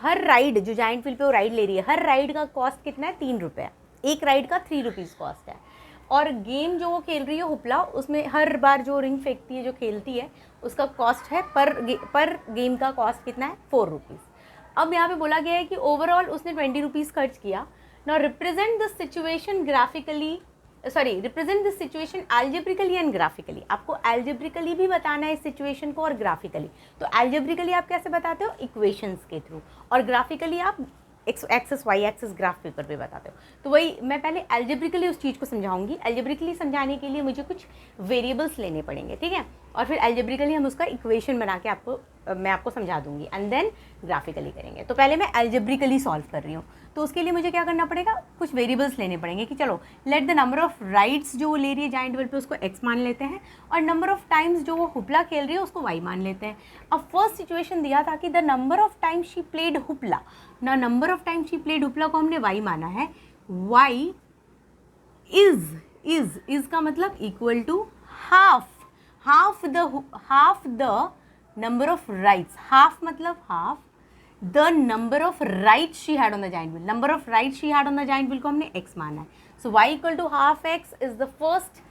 हर राइड जो जाइंट व्हील पे वो राइड ले रही है, हर राइड का कॉस्ट कितना है? ₹3। एक राइड का ₹3 कॉस्ट है। और गेम जो वो खेल रही है हुपला, उसमें हर बार जो रिंग फेंकती है, जो खेलती है, उसका कॉस्ट है पर गेम का कॉस्ट कितना है? ₹4। अब यहाँ पे बोला गया है कि ओवरऑल उसने ₹20 खर्च किया। Now represent the situation represent this situation algebraically and graphically. आपको एल्जेब्रिकली भी बताना है इस सिचुएशन को और ग्राफिकली। तो एल्जेब्रिकली आप कैसे बताते हो? इक्वेशंस के थ्रू, और ग्राफिकली आप axis y axis graph paper पे बताते हो। तो वही मैं पहले एल्जेब्रिकली उस चीज़ को समझाऊंगी। एल्जेब्रिकली समझाने के लिए मुझे कुछ वेरिएबल्स लेने पड़ेंगे। ठीक है, और फिर एल्जेब्रिकली हम उसका इक्वेशन बना के मैं आपको समझा दूंगी, एंड देन ग्राफिकली करेंगे। तो पहले मैं एल्जेब्रिकली सॉल्व कर रही हूँ। तो उसके लिए मुझे क्या करना पड़ेगा? कुछ वेरिएबल्स लेने पड़ेंगे कि चलो late the number of rides जो वो ले रही है जाइंट व्हील पे उसको x मान लेते हैं, और नंबर ऑफ टाइम्स जो वो हुपला खेल रही है उसको y मान लेते हैं। अब फर्स्ट सिचुएशन दिया था कि the number of time she played hoopla, ना number of time she played hoopla को हमने y माना है। y इज का मतलब equal to half the number of rides, half मतलब half the number of rides she had on the giant wheel. Number of rides she had on the giant wheel को हमने x माना है। So y equal to half x is the first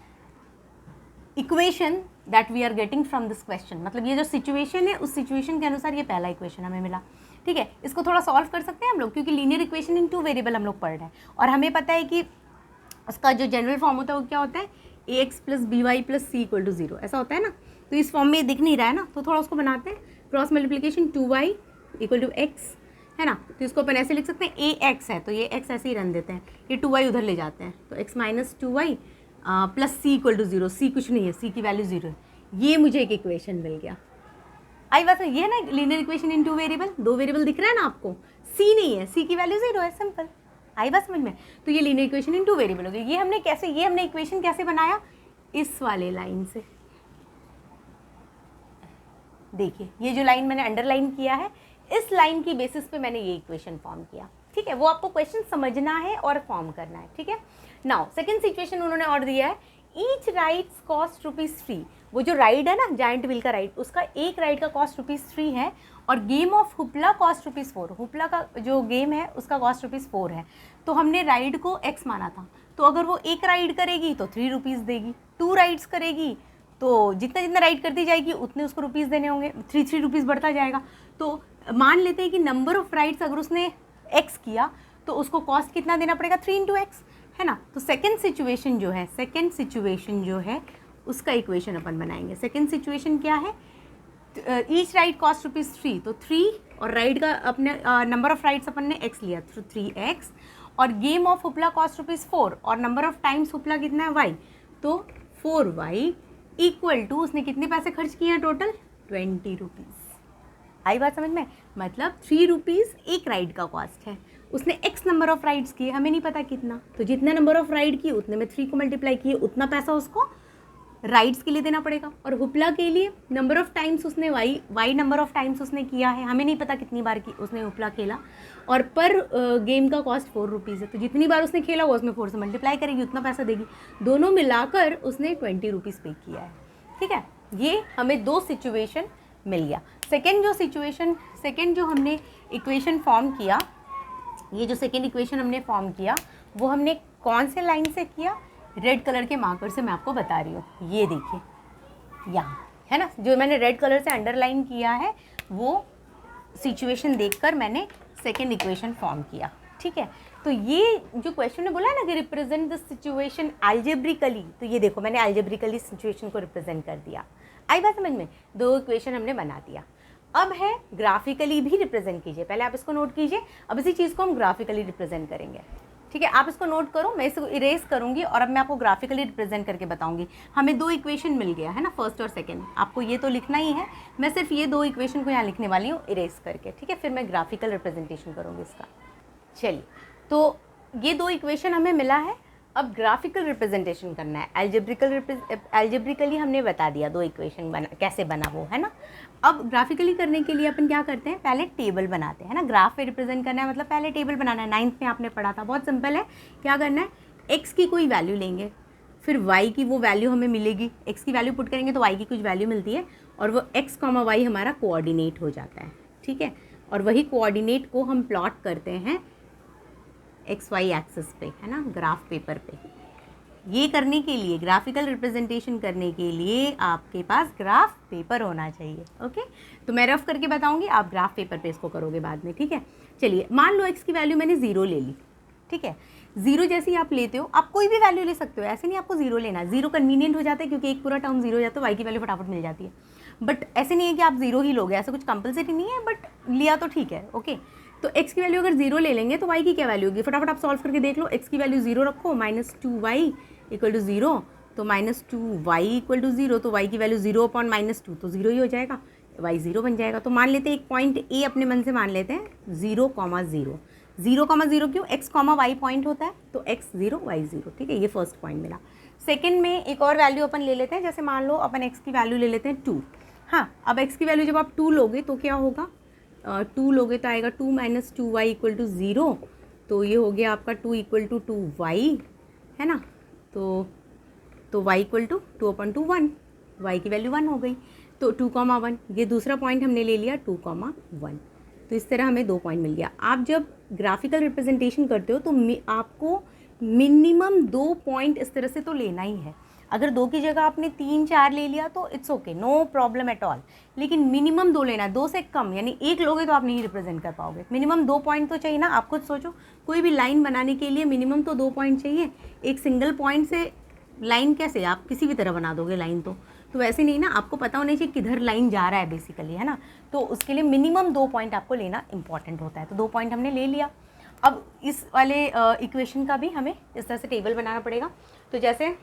equation that we are getting from this question. मतलब ये जो situation है उस situation के अनुसार ये पहला इक्वेशन हमें मिला। ठीक है, इसको थोड़ा सॉल्व कर सकते हैं हम लोग, क्योंकि लीनियर इक्वेशन इन 2 वेरिएबल हम लोग पढ़ रहे हैं और हमें पता है कि उसका जो जनरल फॉर्म होता है वो क्या होता है? ax + by + c = 0। ऐसा होता है ना। तो इस फॉर्म में दिख नहीं रहा है ना, तो थोड़ा उसको बनाते हैं। क्रॉस मल्टीप्लिकेशन 2y = x है ना, तो इसको अपन ऐसे लिख सकते हैं ax है तो ये x ऐसे ही रन देते हैं, ये 2y उधर ले जाते हैं तो x - 2y + c = 0। c कुछ नहीं है, c की वैल्यू 0 है। ये मुझे एक इक्वेशन मिल गया। आई बात ये है ना, लीनियर इक्वेशन इन 2 वेरिएबल। 2 वेरिएबल दिख रहा है ना आपको, c नहीं है, c की वैल्यू 0 है, सिंपल। आई बात समझ में? तो ये लीनियर इक्वेशन इन 2 वेरिएबल हो गई। ये हमने इक्वेशन कैसे बनाया? इस वाले लाइन से। देखिए ये जो लाइन मैंने अंडरलाइन किया है, इस लाइन की बेसिस पे मैंने ये इक्वेशन फॉर्म किया। ठीक है, वो आपको क्वेश्चन समझना है और फॉर्म करना है। ठीक है, नाउ सेकंड सिचुएशन उन्होंने और दिया है, ईच राइड्स कॉस्ट ₹3। वो जो राइड है ना जाइंट व्हील का राइड, उसका एक राइड का कॉस्ट ₹3 है, और game of hoopla cost ₹4। Hoopla का जो गेम है उसका कॉस्ट ₹4 है। तो हमने राइड को x माना था, तो अगर वो एक राइड करेगी तो ₹3 देगी, 2 राइड्स करेगी तो जितना राइड करती जाएगी उतने उसको रुपीज़ देने होंगे, 3 रुपीज़ बढ़ता जाएगा। तो मान लेते हैं कि नंबर ऑफ राइड्स अगर उसने x किया तो उसको कॉस्ट कितना देना पड़ेगा? 3 × x है ना। तो सेकेंड सिचुएशन जो है उसका इक्वेशन अपन बनाएंगे। सेकेंड सिचुएशन क्या है? ईच राइड कॉस्ट ₹3, तो 3 और राइड का अपने नंबर ऑफ राइड्स अपन ने x लिया, 3x, और गेम ऑफ हुपला कॉस्ट ₹4 और नंबर ऑफ टाइम्स हुपला कितना है? y, तो 4y = उसने कितने पैसे खर्च किए हैं टोटल? ₹20। आई बात समझ में? मतलब 3 रुपीज़ एक राइड का कॉस्ट है, उसने x नंबर ऑफ राइड्स किए, हमें नहीं पता कितना, तो जितने नंबर ऑफ राइड किए उतने में 3 को मल्टीप्लाई किए, उतना पैसा उसको राइड्स के लिए देना पड़ेगा। और हुपला के लिए नंबर ऑफ टाइम्स उसने वाई नंबर ऑफ टाइम्स उसने किया है, हमें नहीं पता कितनी बार की उसने हुपला खेला, और पर गेम का कॉस्ट 4 रुपीज़ है, तो जितनी बार उसने खेला वो उसमें 4 से मल्टीप्लाई करेगी, उतना पैसा देगी। दोनों मिलाकर उसने 20 रुपीज़ पे किया है, ठीक है। ये हमें 2 सिचुएशन मिल गया। सेकेंड जो हमने इक्वेशन फॉर्म किया, ये जो सेकेंड इक्वेशन हमने फॉर्म किया वो हमने कौन से लाइन से किया? रेड कलर के मार्कर से मैं आपको बता रही हूँ, ये देखिए यहाँ है ना, जो मैंने रेड कलर से अंडरलाइन किया है वो सिचुएशन देखकर मैंने सेकेंड इक्वेशन फॉर्म किया, ठीक है। तो ये जो क्वेश्चन ने बोला है ना कि रिप्रेजेंट द सिचुएशन अलजेब्रिकली, तो ये देखो मैंने अलजेब्रिकली सिचुएशन को रिप्रेजेंट कर दिया। आई बात समझ में? 2 इक्वेशन हमने बना दिया। अब है ग्राफिकली भी रिप्रेजेंट कीजिए, पहले आप इसको नोट कीजिए, अब इसी चीज़ को हम ग्राफिकली रिप्रेजेंट करेंगे, ठीक है। आप इसको नोट करो, मैं इसको इरेज करूंगी और अब मैं आपको ग्राफिकली रिप्रेजेंट करके बताऊंगी। हमें 2 इक्वेशन मिल गया है ना, फर्स्ट और सेकंड, आपको ये तो लिखना ही है, मैं सिर्फ ये 2 इक्वेशन को यहाँ लिखने वाली हूँ इरेज करके, ठीक है। फिर मैं ग्राफिकल रिप्रेजेंटेशन करूँगी इसका। चलिए, तो ये 2 इक्वेशन हमें मिला है, अब ग्राफिकल रिप्रेजेंटेशन करना है। एल्जेब्रिकली हमने बता दिया 2 इक्वेशन कैसे बना वो, है ना। अब ग्राफिकली करने के लिए अपन क्या करते हैं, पहले टेबल बनाते हैं ना। ग्राफ पे रिप्रेजेंट करना है मतलब पहले टेबल बनाना है, 9th में आपने पढ़ा था, बहुत सिंपल है। क्या करना है, x की कोई वैल्यू लेंगे, फिर y की वो वैल्यू हमें मिलेगी, x की वैल्यू पुट करेंगे तो y की कुछ वैल्यू मिलती है, और वो x, y हमारा कोऑर्डिनेट हो जाता है, ठीक है। और वही कोऑर्डिनेट को हम प्लॉट करते हैं XY एक्सिस पे, है ना, ग्राफ पेपर पे। ये करने के लिए, ग्राफिकल रिप्रेजेंटेशन करने के लिए आपके पास ग्राफ पेपर होना चाहिए, ओके। तो मैं रफ करके बताऊंगी, आप ग्राफ पेपर पे इसको करोगे बाद में, ठीक है। चलिए, मान लो x की वैल्यू मैंने 0 ले ली, ठीक है। 0 जैसे ही आप लेते हो, आप कोई भी वैल्यू ले सकते हो, ऐसे नहीं आपको 0 लेना है। 0 कन्वीनियंट हो जाता है क्योंकि एक पूरा टर्म 0 हो जाता है, y की वैल्यू फटाफट मिल जाती है। बट ऐसे नहीं है कि आप 0 ही लोगे, ऐसा कुछ कंपलसरी नहीं है, बट लिया तो ठीक है, ओके। तो x की वैल्यू अगर 0 ले लेंगे तो y की क्या वैल्यू होगी, फटाफट आप सॉल्व करके देख लो। x की वैल्यू 0 रखो, -2y इक्वल टू 0, तो -2y इक्वल टू 0, तो y की वैल्यू 0/-2 तो 0 ही हो जाएगा, y 0 बन जाएगा। तो मान लेते हैं एक पॉइंट a अपने मन से मान लेते हैं 0,0। 0,0 क्यों, x, y पॉइंट होता है, तो x 0 y 0, ठीक है। ये फर्स्ट पॉइंट मिला। सेकेंड में एक और वैल्यू अपन ले लेते हैं, जैसे मान लो अपन x की वैल्यू ले लेते हैं 2। हाँ, अब x की वैल्यू जब आप 2 लोगे तो क्या होगा, 2 लोगे तो आएगा 2 - 2y इक्वल टू 0, तो ये हो गया आपका 2 इक्वल टू 2y, है ना। तो y इक्वल टू 2/2 1, y की वैल्यू 1 हो गई, तो 2,1, ये दूसरा पॉइंट हमने ले लिया 2,1। तो इस तरह हमें 2 पॉइंट मिल गया। आप जब ग्राफिकल रिप्रेजेंटेशन करते हो तो आपको मिनिमम 2 पॉइंट इस तरह से तो लेना ही है। अगर 2 की जगह आपने 3, 4 ले लिया तो it's okay, no problem at all, लेकिन मिनिमम 2 लेना है। 2 से कम यानी 1 लोगे तो आप नहीं रिप्रेजेंट कर पाओगे। मिनिमम 2 पॉइंट तो चाहिए ना। आप खुद सोचो, कोई भी लाइन बनाने के लिए मिनिमम तो 2 पॉइंट चाहिए। एक सिंगल पॉइंट से लाइन कैसे, आप किसी भी तरह बना दोगे लाइन, तो वैसे नहीं ना, आपको पता होना चाहिए किधर लाइन जा रहा है बेसिकली, है ना। तो उसके लिए मिनिमम 2 पॉइंट आपको लेना इंपॉर्टेंट होता है। तो 2 पॉइंट हमने ले लिया। अब इस वाले इक्वेशन का भी हमें इस तरह से टेबल बनाना पड़ेगा। तो जैसे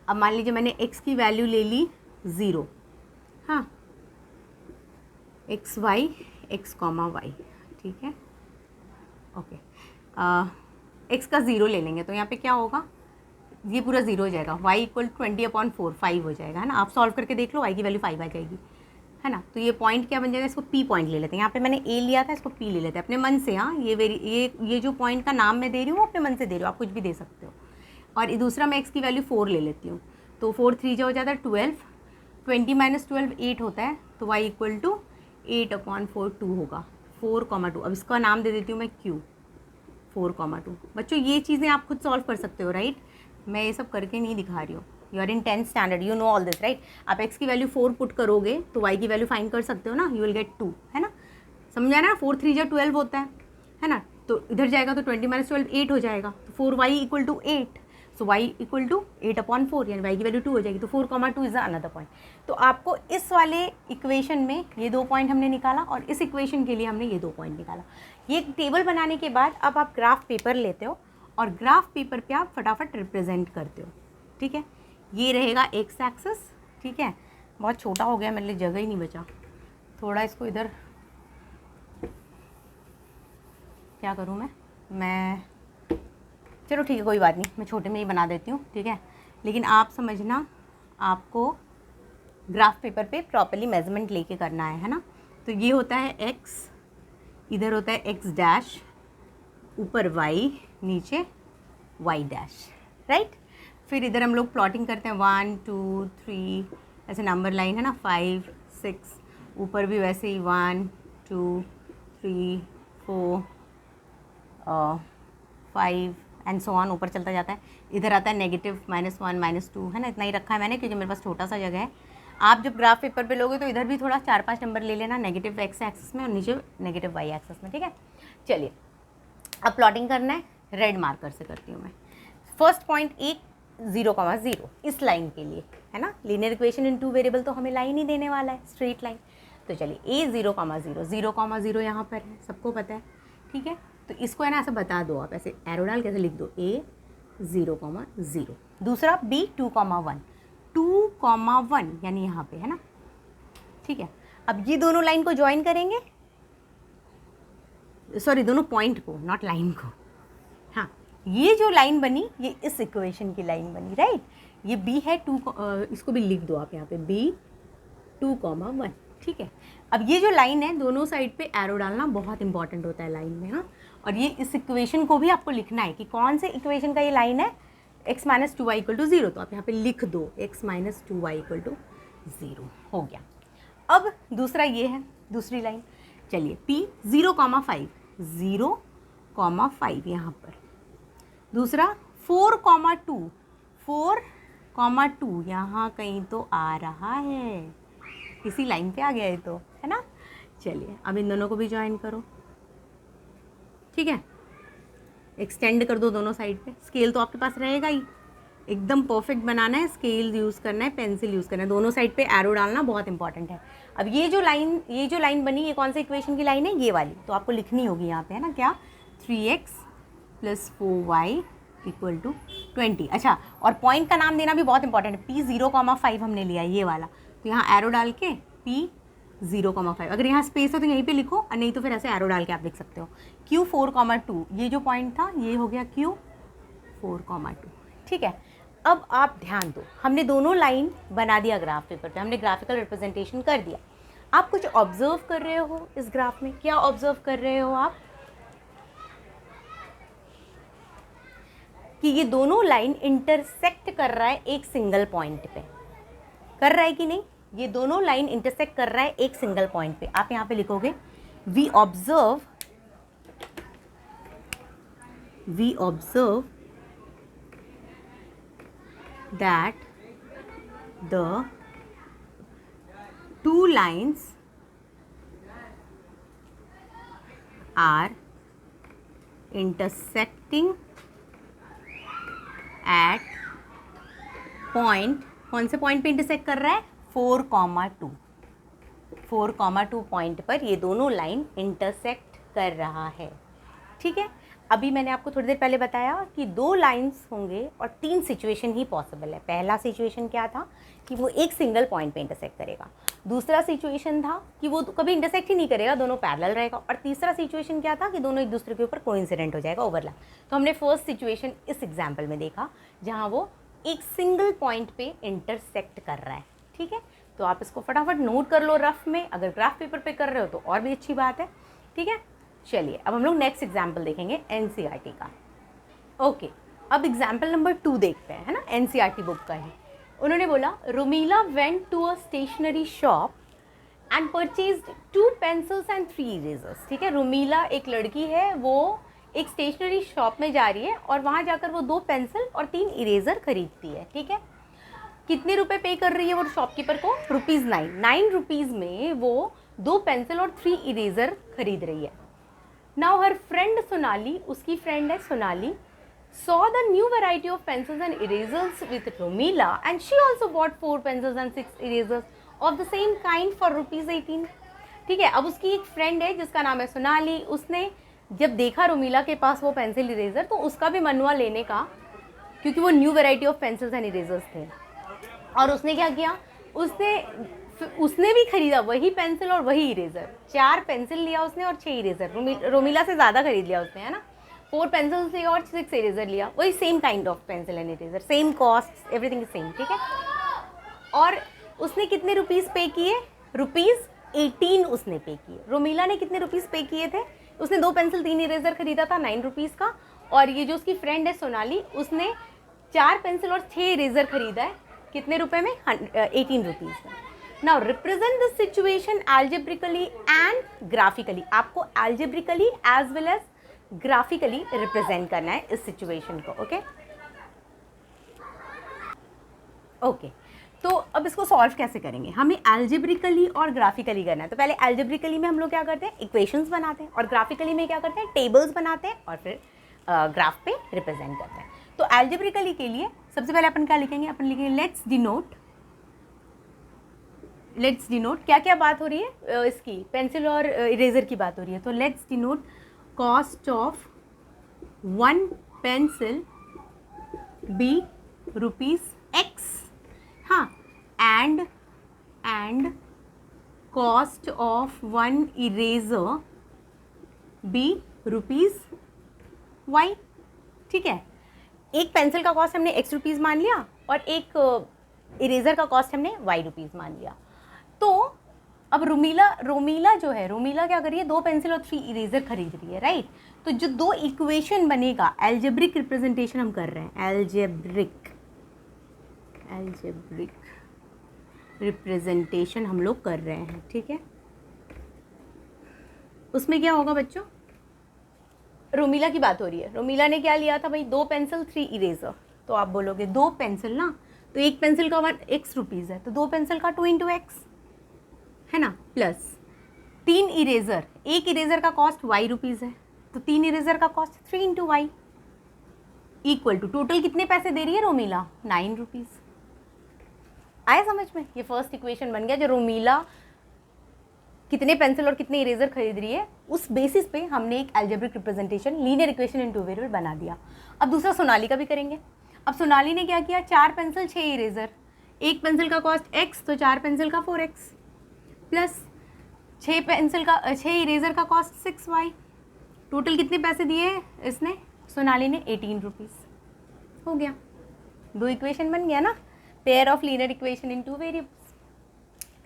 अब मान लीजिए मैंने x की वैल्यू ले ली 0, हाँ, x y, ठीक है, ओके। x का 0 ले लेंगे तो यहाँ पे क्या होगा, ये पूरा 0 हो जाएगा, y इक्वल 20/4 5 हो जाएगा, है ना। आप सॉल्व करके देख लो, y की वैल्यू 5 आ जाएगी, है ना। तो ये पॉइंट क्या बन जाएगा, इसको p पॉइंट ले लेते हैं। यहाँ पे मैंने a लिया था, इसको p ले लेते हैं अपने मन से। हाँ, ये जो पॉइंट का नाम मैं दे रही हूँ अपने मन से दे रही हूँ, आप कुछ भी दे सकते हो। और दूसरा मैं x की वैल्यू 4 ले लेती हूँ, तो 4 3 जो हो जाता है 12, 20 - 12 8 होता है, तो y इक्वल टू 8/4 2 होगा, 4,2। अब इसका नाम दे देती हूँ मैं q, 4,2। बच्चों ये चीज़ें आप खुद सॉल्व कर सकते हो, राइट। मैं ये सब करके नहीं दिखा रही हूँ, you are in 10th standard, you know all this, right. आप x की वैल्यू 4 पुट करोगे तो y की वैल्यू फाइंड कर सकते हो ना, यू विल गेट 2, है ना। समझा ना, 4 3 = 12 होता है ना। तो इधर जाएगा तो 20 - 12 8 हो जाएगा, तो 4y equal to 8, so y equal to 8/4, यानी y की वैल्यू 2 हो जाएगी। तो 4,2 इज अनदर पॉइंट। तो आपको इस वाले इक्वेशन में ये 2 पॉइंट हमने निकाला, और इस इक्वेशन के लिए हमने ये 2 पॉइंट निकाला। ये टेबल बनाने के बाद अब आप ग्राफ पेपर लेते हो, और ग्राफ पेपर पे आप फटाफट रिप्रेजेंट करते हो, ठीक है। ये रहेगा एक्स एक्सिस, ठीक है। बहुत छोटा हो गया, मेरे लिए जगह ही नहीं बचा, थोड़ा इसको इधर क्या करूँ मैं चलो ठीक है कोई बात नहीं, मैं छोटे में ही बना देती हूँ, ठीक है। लेकिन आप समझना, आपको ग्राफ पेपर पे प्रॉपर्ली मेजरमेंट लेके करना है ना। तो ये होता है x, इधर होता है x डैश, ऊपर y, नीचे y डैश, राइट। फिर इधर हम लोग प्लॉटिंग करते हैं 1 2 3 ऐसे नंबर लाइन है ना, 5 6, ऊपर भी वैसे ही 1 2 3 4 5 एंड सो ऑन, ऊपर चलता जाता है। इधर आता है -1 -2 है ना, इतना ही रखा है मैंने क्योंकि मेरे पास छोटा सा जगह है। आप जब ग्राफ पेपर पे लोगे तो इधर भी थोड़ा 4-5 नंबर ले लेना, नेगेटिव x एक्सिस में और नीचे नेगेटिव y एक्सिस में, ठीक है। चलिए अब प्लॉटिंग करना है, रेड मार्कर से करती हूँ मैं। फर्स्ट पॉइंट 0,0 इस लाइन के लिए है ना, लीनियर इक्वेशन इन 2 वेरिएबल तो हमें लाइन ही देने वाला है, स्ट्रेट लाइन। तो चलिए a 0,0 यहाँ पर है, सबको पता है, ठीक है। तो इसको है ना ऐसा बता दो, आप ऐसे एरो डाल कैसे लिख दो, a 0,0। दूसरा b 2,1 यानी यहाँ पे है ना, ठीक है। अब ये दोनों लाइन को ज्वाइन करेंगे, सॉरी दोनों पॉइंट को, नॉट लाइन को। हाँ, ये जो लाइन बनी ये इस इक्वेशन की लाइन बनी, राइट। ये b है 2, इसको भी लिख दो आप यहाँ पे b 2,1, ठीक है। अब ये जो लाइन है दोनों साइड पे एरो डालना बहुत इंपॉर्टेंट होता है लाइन में, हाँ। और ये इस इक्वेशन को भी आपको लिखना है कि कौन से इक्वेशन का ये लाइन है, x - 2y = 0, तो आप यहाँ पे लिख दो x - 2y = 0, हो गया। अब दूसरा ये है, दूसरी लाइन, चलिए p 0,5 यहाँ पर। दूसरा 4,2 यहाँ कहीं तो आ रहा है, इसी लाइन पे आ गया है तो, है ना। चलिए अब इन दोनों को भी ज्वाइन करो, ठीक है। एक्सटेंड कर दो दोनों साइड पे, स्केल तो आपके पास रहेगा ही, एकदम परफेक्ट बनाना है, स्केल यूज़ करना है, पेंसिल यूज़ करना है, दोनों साइड पे एरो डालना बहुत इंपॉर्टेंट है। अब ये जो लाइन बनी, ये कौन सा इक्वेशन की लाइन है, ये वाली, तो आपको लिखनी होगी यहाँ पे, है ना, क्या 3x + 4y = 20। अच्छा, और पॉइंट का नाम देना भी बहुत इंपॉर्टेंट है, p 0,5 हमने लिया ये वाला, तो यहाँ एरो डाल के p 0,5, अगर यहाँ स्पेस हो तो यहीं पे लिखो, और नहीं तो फिर ऐसे एरो डाल के आप लिख सकते हो। q 4,2, ये जो पॉइंट था ये हो गया q 4,2, ठीक है। अब आप ध्यान दो, हमने दोनों लाइन बना दिया ग्राफ पेपर पे, हमने ग्राफिकल रिप्रेजेंटेशन कर दिया। आप कुछ ऑब्जर्व कर रहे हो इस ग्राफ में, क्या ऑब्जर्व कर रहे हो आप, कि ये दोनों लाइन इंटरसेक्ट कर रहा है एक सिंगल पॉइंट पे, कर रहा है कि नहीं, ये दोनों लाइन इंटरसेक्ट कर रहा है एक सिंगल पॉइंट पे। आप यहाँ पे लिखोगे we observe that the two lines are intersecting at point, कौन से पॉइंट पे इंटरसेक्ट कर रहा है, 4,2 पॉइंट पर ये दोनों लाइन इंटरसेक्ट कर रहा है, ठीक है। अभी मैंने आपको थोड़ी देर पहले बताया कि 2 लाइंस होंगे और 3 सिचुएशन ही पॉसिबल है। पहला सिचुएशन क्या था कि वो एक सिंगल पॉइंट पे इंटरसेक्ट करेगा, दूसरा सिचुएशन था कि वो कभी इंटरसेक्ट ही नहीं करेगा, दोनों पैरेलल रहेगा, और तीसरा सिचुएशन क्या था कि दोनों एक दूसरे के ऊपर कोइंसिडेंट हो जाएगा, ओवरलैप। तो हमने फर्स्ट सिचुएशन इस एग्जाम्पल में देखा जहाँ वो एक सिंगल पॉइंट पे इंटरसेक्ट कर रहा है, ठीक है। तो आप इसको फटाफट नोट कर लो रफ में, अगर ग्राफ पेपर पे कर रहे हो तो और भी अच्छी बात है, ठीक है। चलिए अब हम लोग नेक्स्ट एग्जाम्पल देखेंगे एनसीईआरटी का। ओके, अब एग्जाम्पल नंबर 2 देखते हैं, है ना, एनसीईआरटी बुक का ही। उन्होंने बोला Rumila went to a stationery shop and purchased 2 pencils and 3 erasers, ठीक है। रुमीला एक लड़की है, वो एक स्टेशनरी शॉप में जा रही है और वहाँ जाकर वो 2 पेंसिल और 3 इरेजर खरीदती है, ठीक है। कितने रुपए पे कर रही है वो शॉपकीपर को, ₹9 रुपीज़ में वो 2 पेंसिल और 3 इरेजर खरीद रही है। नाउ हर फ्रेंड सोनाली, उसकी फ्रेंड है Sonali, saw the new variety of pencils and erasers with Romila and she also bought 4 pencils and 6 erasers of the same kind for ₹18, ठीक है। अब उसकी एक फ्रेंड है जिसका नाम है सोनाली, उसने जब देखा रोमीला के पास वो पेंसिल इरेजर तो उसका भी मन हुआ लेने का, क्योंकि वो new variety of pencils and erasers थे। और उसने क्या किया, उसने फिर उसने भी खरीदा वही पेंसिल और वही इरेजर, 4 पेंसिल लिया उसने और 6 इरेजर। रोमिला से ज़्यादा खरीद लिया उसने, है ना। 4 पेंसिल्स लिया और 6 इरेजर लिया, वही same kind of pencil and eraser, same cost, everything is same, ठीक है। और उसने कितने रुपीज़ पे किए? ₹18 उसने पे किए। रोमिला ने कितने रुपीज़ पे किए थे? उसने 2 पेंसिल 3 इरेजर खरीदा था, 9 रुपीज़ का। और ये जो उसकी फ्रेंड है सोनाली, उसने 4 पेंसिल और 6 इरेजर खरीदा है, कितने रुपए में? 18 रुपीज़ में। Now represent the situation algebraically and graphically. आपको algebraically as well as graphically represent करना है इस सिचुएशन को, ओके ओके। तो अब इसको सॉल्व कैसे करेंगे? हमें एल्जेब्रिकली और ग्राफिकली करना है। तो पहले एल्जेब्रिकली में हम लोग क्या करते हैं? इक्वेशंस बनाते हैं, और ग्राफिकली में क्या करते हैं? टेबल्स बनाते हैं, और फिर ग्राफ पे रिप्रेजेंट करते हैं। तो एल्जेब्रिकली के लिए सबसे पहले अपन क्या लिखेंगे? अपन लिखेंगे लेट्स डिनोट क्या क्या बात हो रही है इसकी, पेंसिल और इरेजर की बात हो रही है। तो let's denote cost of 1 pencil be ₹X, हाँ, and cost of 1 eraser be ₹Y, ठीक है। एक पेंसिल का कॉस्ट हमने X रुपीज़ मान लिया, और एक इरेजर का कॉस्ट हमने Y रुपीज़ मान लिया। तो अब रोमिला जो है, रोमिला क्या कर रही है? 2 पेंसिल और 3 इरेजर खरीद रही है, राइट। तो जो 2 इक्वेशन बनेगा, एल्जेब्रिक रिप्रेजेंटेशन हम कर रहे हैं, एल्जेब्रिक रिप्रेजेंटेशन हम लोग कर रहे हैं, ठीक है। उसमें क्या होगा बच्चों? रोमिला की बात हो रही है। रोमिला ने क्या लिया था भाई? 2 पेंसिल 3 इरेजर। तो आप बोलोगे 2 पेंसिल ना, तो एक पेंसिल का 1 रुपीज़ है, तो 2 पेंसिल का 2 × X है ना, प्लस 3 इरेजर, एक इरेजर का कॉस्ट Y रुपीज़ है, तो 3 इरेजर का cost 3 × Y equal to total कितने पैसे दे रही है रोमिला? 9 रुपीज़। आया समझ में? ये फर्स्ट इक्वेशन बन गया। जो रोमिला कितने पेंसिल और कितने इरेजर खरीद रही है, उस बेसिस पे हमने एक एल्जेब्रिक रिप्रेजेंटेशन, लीनियर इक्वेशन इन 2 वेरिएबल बना दिया। अब दूसरा सोनाली का भी करेंगे। अब सोनाली ने क्या किया? 4 पेंसिल 6 इरेजर, एक पेंसिल का कॉस्ट X, तो 4 पेंसिल का 4X, प्लस 6 इरेजर का कॉस्ट 6Y। टोटल कितने पैसे दिए इसने, सोनाली ने? 18 रुपीज़। हो गया, 2 इक्वेशन बन गया ना, pair of linear equation in 2 variables,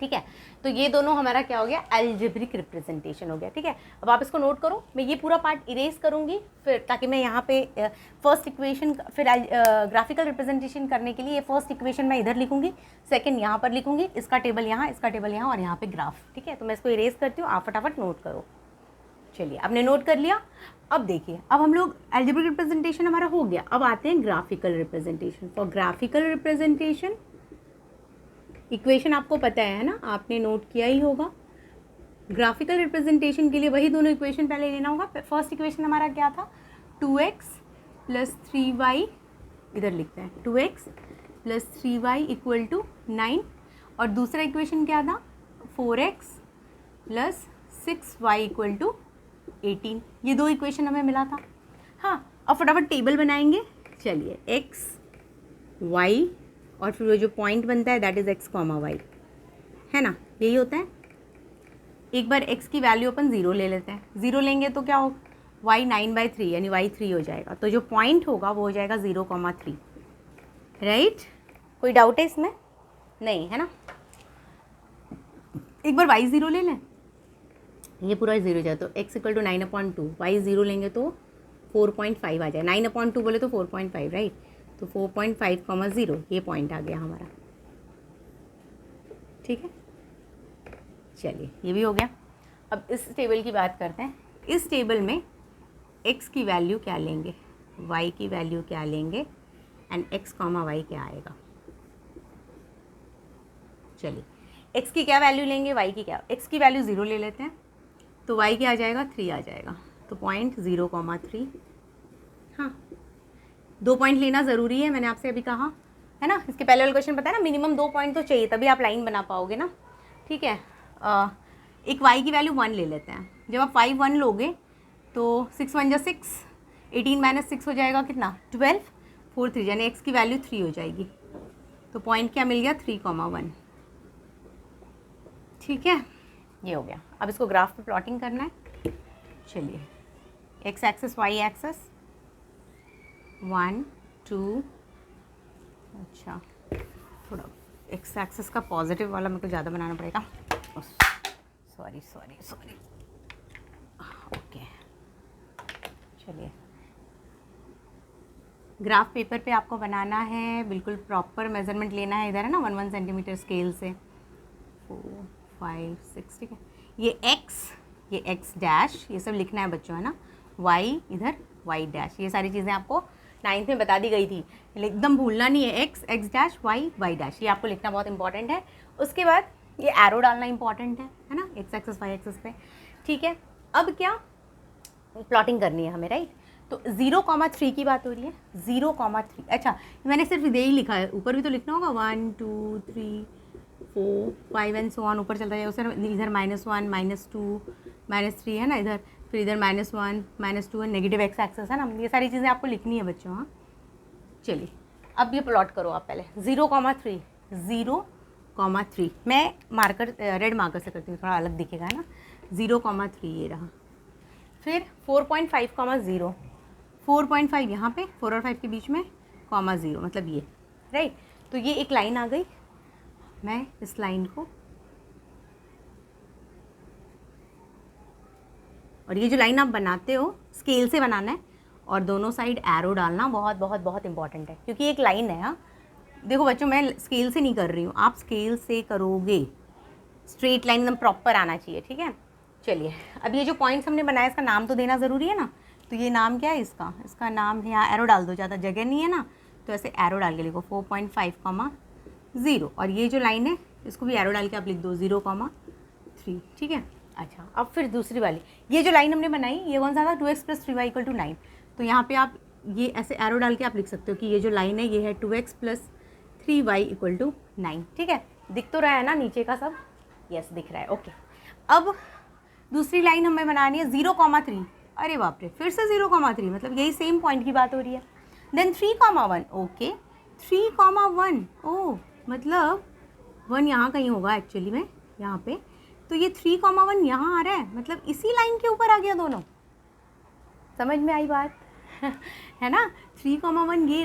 ठीक है। तो ये दोनों हमारा क्या हो गया? एल्जेब्रिक रिप्रेजेंटेशन हो गया, ठीक है। अब आप इसको नोट करो, मैं ये पूरा पार्ट इरेज करूंगी फिर, ताकि मैं यहाँ पे फर्स्ट इक्वेशन, फिर ग्राफिकल रिप्रेजेंटेशन करने के लिए फर्स्ट इक्वेशन मैं इधर लिखूंगी, सेकंड यहाँ पर लिखूंगी, इसका टेबल यहाँ, इसका टेबल यहाँ, और यहाँ पे ग्राफ, ठीक है। तो मैं इसको इरेज करती हूँ, आप फटाफट नोट करो। चलिए, आपने नोट कर लिया। अब देखिए, अब हम लोग एल्जेब्रिक रिप्रेजेंटेशन हमारा हो गया, अब आते हैं graphical representation. For graphical representation equation आपको पता है ना, आपने नोट किया ही होगा। ग्राफिकल रिप्रेजेंटेशन के लिए वही दोनों इक्वेशन पहले लेना होगा। फर्स्ट इक्वेशन हमारा क्या था? 2x + 3y, इधर लिखते हैं 2x + 3y = 9, और दूसरा इक्वेशन क्या था? 4x + 6y = 18। ये 2 इक्वेशन हमें मिला था। हाँ, अब फटाफट टेबल बनाएंगे। चलिए, x y और फिर वो जो पॉइंट बनता है दैट इज़ x, y, है ना, यही होता है। एक बार x की वैल्यू अपन 0 ले लेते हैं। 0 लेंगे तो क्या हो? y 9/3 यानी y 3 हो जाएगा। तो जो पॉइंट होगा वो हो जाएगा 0,3, राइट। कोई डाउट है इसमें? नहीं, है ना। एक बार y 0 ले लें, ये पूरा 0 हो जाए, तो x = 9/2, y 0 लेंगे तो 4.5 आ जाए। 9/2 बोले तो 4.5, राइट। तो 4.5, 0 ये पॉइंट आ गया हमारा, ठीक है। चलिए, ये भी हो गया। अब इस टेबल की बात करते हैं। इस टेबल में x की वैल्यू क्या लेंगे, y की वैल्यू क्या लेंगे, एंड x, y क्या आएगा। चलिए, x की क्या वैल्यू लेंगे, y की क्या। x की वैल्यू 0 ले लेते हैं, तो y क्या आ जाएगा? 3 आ जाएगा। तो पॉइंट 0,3। हाँ, 2 पॉइंट लेना ज़रूरी है, मैंने आपसे अभी कहा है ना। इसके पहले वाला क्वेश्चन पता है ना, मिनिमम 2 पॉइंट तो चाहिए, तभी आप लाइन बना पाओगे ना, ठीक है। एक y की वैल्यू 1 ले लेते हैं। जब आप 1 लोगे तो 6 × 1 = 6, 18 - 6 हो जाएगा कितना? 12, 4 3 यानी x की वैल्यू 3 हो जाएगी। तो पॉइंट क्या मिल गया? 3,1। ठीक है, ये हो गया। अब इसको ग्राफ पे प्लॉटिंग करना है। चलिए, एक्स एक्सेस वाई एक्सेस 1 2, अच्छा थोड़ा एक्स एक्सेस का पॉजिटिव वाला मेरे को ज़्यादा बनाना पड़ेगा, सॉरी सॉरी सॉरी, ओके। चलिए, ग्राफ पेपर पे आपको बनाना है, बिल्कुल प्रॉपर मेजरमेंट लेना है। इधर है ना 1 सेंटीमीटर स्केल से 4 5 6, ठीक है। ये एक्स डैश, ये सब लिखना है बच्चों, है ना। वाई इधर वाई डैश, ये सारी चीज़ें आपको 9th में बता दी गई थी, एकदम भूलना नहीं है। एक्स डैश वाई डैश, ये आपको लिखना बहुत इंपॉर्टेंट है। उसके बाद ये एरो डालना इंपॉर्टेंट है ना, एक्स एक्सेस वाई एक्सेस पे, ठीक है। अब क्या प्लॉटिंग करनी है हमें, राइट। तो 0,3 की बात हो रही है, 0,3। अच्छा, मैंने सिर्फ इधर ही लिखा है, ऊपर भी तो लिखना होगा 1 2 3 4 5 एंड सो ऑन, ऊपर चलता है उसे। इधर -1 -2 -3 है ना इधर, फिर इधर -1 -2 है, नेगेटिव एक्स एक्सेस है ना। ये सारी चीज़ें आपको लिखनी है बच्चों, हाँ। चलिए, अब ये प्लॉट करो आप पहले। 0,3 मैं मार्कर रेड मार्कर से करती हूँ, थोड़ा अलग दिखेगा, है ना। 0,3 ये रहा। फिर 4.5, 4.5 यहाँ पे, 4 और 5 के बीच में, (0), मतलब ये, राइट। तो ये एक लाइन आ गई। मैं इस लाइन को, और ये जो लाइन आप बनाते हो स्केल से बनाना है, और दोनों साइड एरो डालना बहुत बहुत बहुत इंपॉर्टेंट है, क्योंकि एक लाइन है। हाँ, देखो बच्चों, मैं स्केल से नहीं कर रही हूँ, आप स्केल से करोगे। स्ट्रेट लाइन एकदम प्रॉपर आना चाहिए, ठीक है। चलिए, अब ये जो पॉइंट्स हमने बनाया, इसका नाम तो देना ज़रूरी है ना। तो ये नाम क्या है इसका? इसका नाम यहाँ एरो डाल दो, ज़्यादा जगह नहीं है ना, तो ऐसे एरो डाल के लिखो 4.5, 0। और ये जो लाइन है इसको भी एरो डाल के आप लिख दो 0,3, ठीक है। अच्छा, अब फिर दूसरी वाली, ये जो लाइन हमने बनाई, ये कौन सा था? 2x + 3y = 9। तो यहाँ पे आप ये ऐसे एरो डाल के आप लिख सकते हो कि ये जो लाइन है ये है 2x + 3y = 9, ठीक है। दिख तो रहा है ना नीचे का सब? यस, दिख रहा है, ओके। अब दूसरी लाइन हमें बनानी है 0,3। अरे बाप रे, फिर से 0,3, मतलब यही सेम पॉइंट की बात हो रही है। देन 3,1, ओके, 3,1, ओह, मतलब 1 यहाँ कहीं होगा एक्चुअली में, यहाँ पे। तो ये 3,1 यहाँ आ रहा है, मतलब इसी लाइन के ऊपर आ गया दोनों। समझ में आई बात? है ना। 3,1 ये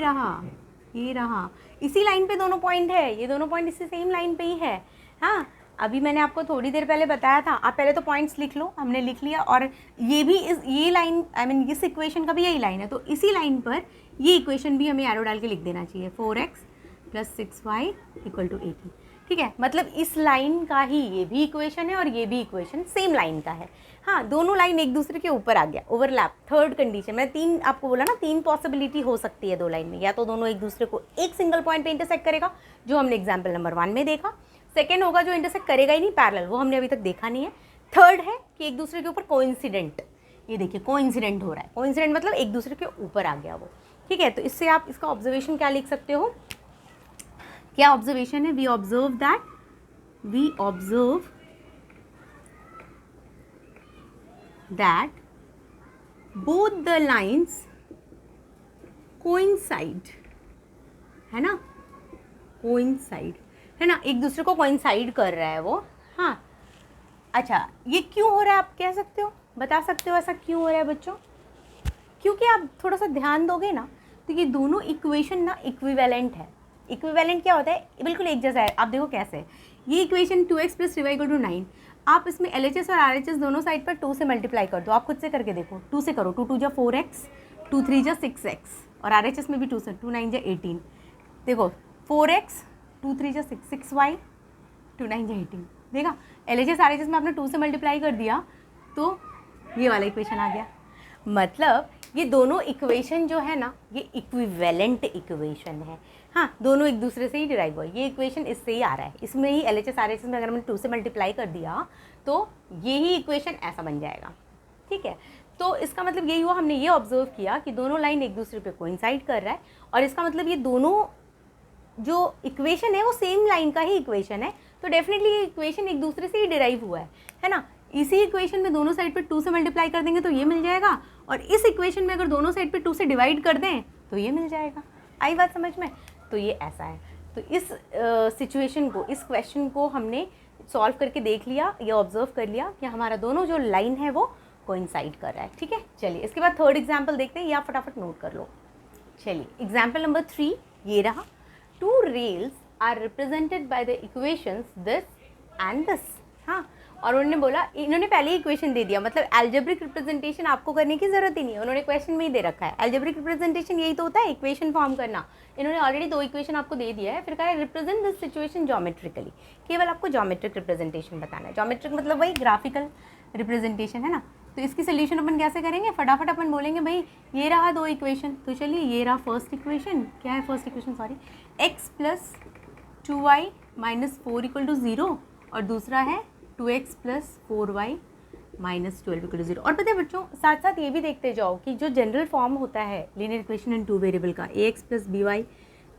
रहा, इसी लाइन पे दोनों पॉइंट है, ये दोनों पॉइंट इसी सेम लाइन पे ही है। हाँ, अभी मैंने आपको थोड़ी देर पहले बताया था, आप पहले तो पॉइंट्स लिख लो, हमने लिख लिया। और ये भी ये लाइन, आई मीन इस इक्वेशन का भी यही लाइन है, तो इसी लाइन पर ये इक्वेशन भी हमें एरो डाल के लिख देना चाहिए, 4x + 6y = 18, ठीक है। मतलब इस लाइन का ही ये भी इक्वेशन है और ये भी इक्वेशन सेम लाइन का है। हाँ, दोनों लाइन एक दूसरे के ऊपर आ गया, ओवरलैप। थर्ड कंडीशन, मैं 3 आपको बोला ना, 3 पॉसिबिलिटी हो सकती है दो लाइन में। या तो दोनों एक दूसरे को एक सिंगल पॉइंट पे इंटरसेक्ट करेगा, जो हमने एग्जाम्पल नंबर 1 में देखा। सेकेंड होगा जो इंटरसेक्ट करेगा ही नहीं, पैरेलल, वो हमने अभी तक देखा नहीं है। थर्ड है कि एक दूसरे के ऊपर कोइंसिडेंट, ये देखिए कोइंसिडेंट हो रहा है। कोइंसिडेंट मतलब एक दूसरे के ऊपर आ गया वो, ठीक है। तो इससे आप इसका ऑब्जर्वेशन क्या लिख सकते हो? क्या ऑब्जर्वेशन है? We observe that both the lines coincide, है ना, कोइंसाइड, है ना, एक दूसरे को कोइंसाइड कर रहा है वो। हाँ, अच्छा, ये क्यों हो रहा है आप कह सकते हो, बता सकते हो ऐसा क्यों हो रहा है बच्चों? क्योंकि आप थोड़ा सा ध्यान दोगे ना, तो ये दोनों इक्वेशन ना इक्विवेलेंट है। इक्विवेलेंट क्या होता है? बिल्कुल एक जैसा है। आप देखो कैसे, ये इक्वेशन 2x + 3y = 9, आप इसमें LHS और RHS दोनों साइड पर 2 से मल्टीप्लाई कर दो। आप खुद से करके देखो, 2 से करो, 2 × 2 = 4x, 2 × 3 = 6x, और RHS में भी 2 से, 2 × 9 = 18। देखो 4x, 2 × 3 = 6, 6y, 2 × 9 = 18। देखा, LHS RHS में आपने 2 से मल्टीप्लाई कर दिया तो ये वाला इक्वेशन आ गया। मतलब ये दोनों इक्वेशन जो है ना, ये इक्विवेलेंट इक्वेशन है। हाँ, दोनों एक दूसरे से ही डिराइव हुआ। ये इक्वेशन इससे ही आ रहा है, इसमें ही LHS RHS में अगर हमने 2 से मल्टीप्लाई कर दिया तो ये ही इक्वेशन ऐसा बन जाएगा, ठीक है। तो इसका मतलब यही हुआ, हमने ये ऑब्जर्व किया कि दोनों लाइन एक दूसरे पे कोइंसाइड कर रहा है, और इसका मतलब ये दोनों जो इक्वेशन है वो सेम लाइन का ही इक्वेशन है। तो डेफिनेटली ये इक्वेशन एक दूसरे से ही डिराइव हुआ है ना। इसी इक्वेशन में दोनों साइड पे 2 से मल्टीप्लाई कर देंगे तो ये मिल जाएगा, और इस इक्वेशन में अगर दोनों साइड पे 2 से डिवाइड कर दें तो ये मिल जाएगा। आई बात समझ में? तो ये ऐसा है। तो इस सिचुएशन को, इस क्वेश्चन को हमने सॉल्व करके देख लिया, ये ऑब्जर्व कर लिया कि हमारा दोनों जो लाइन है वो कोइंसाइड कर रहा है, ठीक है। चलिए इसके बाद थर्ड एग्जाम्पल देखते हैं, ये आप फटाफट नोट कर लो। चलिए एग्जाम्पल नंबर 3 ये रहा, 2 rails are represented by the equations this and this. हाँ, और उन्होंने बोला, इन्होंने पहले ही इक्वेशन दे दिया, मतलब एल्जेब्रिक रिप्रेजेंटेशन आपको करने की ज़रूरत ही नहीं है, उन्होंने क्वेश्चन में ही दे रखा है। एल्जेब्रिक रिप्रेजेंटेशन यही तो होता है, इक्वेशन फॉर्म करना। इन्होंने ऑलरेडी 2 इक्वेशन आपको दे दिया है, फिर कहा है रिप्रेजेंट दिस सिचुएशन ज्योमेट्रिकली, केवल आपको ज्योमेट्रिक रिप्रेजेंटेशन बताना है। ज्योमेट्रिक मतलब वही ग्राफिकल रिप्रेजेंटेशन है ना। तो इसकी सोल्यूशन अपन कैसे करेंगे, फटाफट अपन बोलेंगे भाई ये रहा 2 इक्वेशन, तो चलिए ये रहा फर्स्ट इक्वेशन, क्या है first equation, sorry, x + 2y - 4 = 0, और दूसरा है 2x + 4y - 12 = 0। और पता है बच्चों, साथ साथ ये भी देखते जाओ कि जो जनरल फॉर्म होता है लीनियर इक्वेशन इन 2 वेरिएबल का, ax + by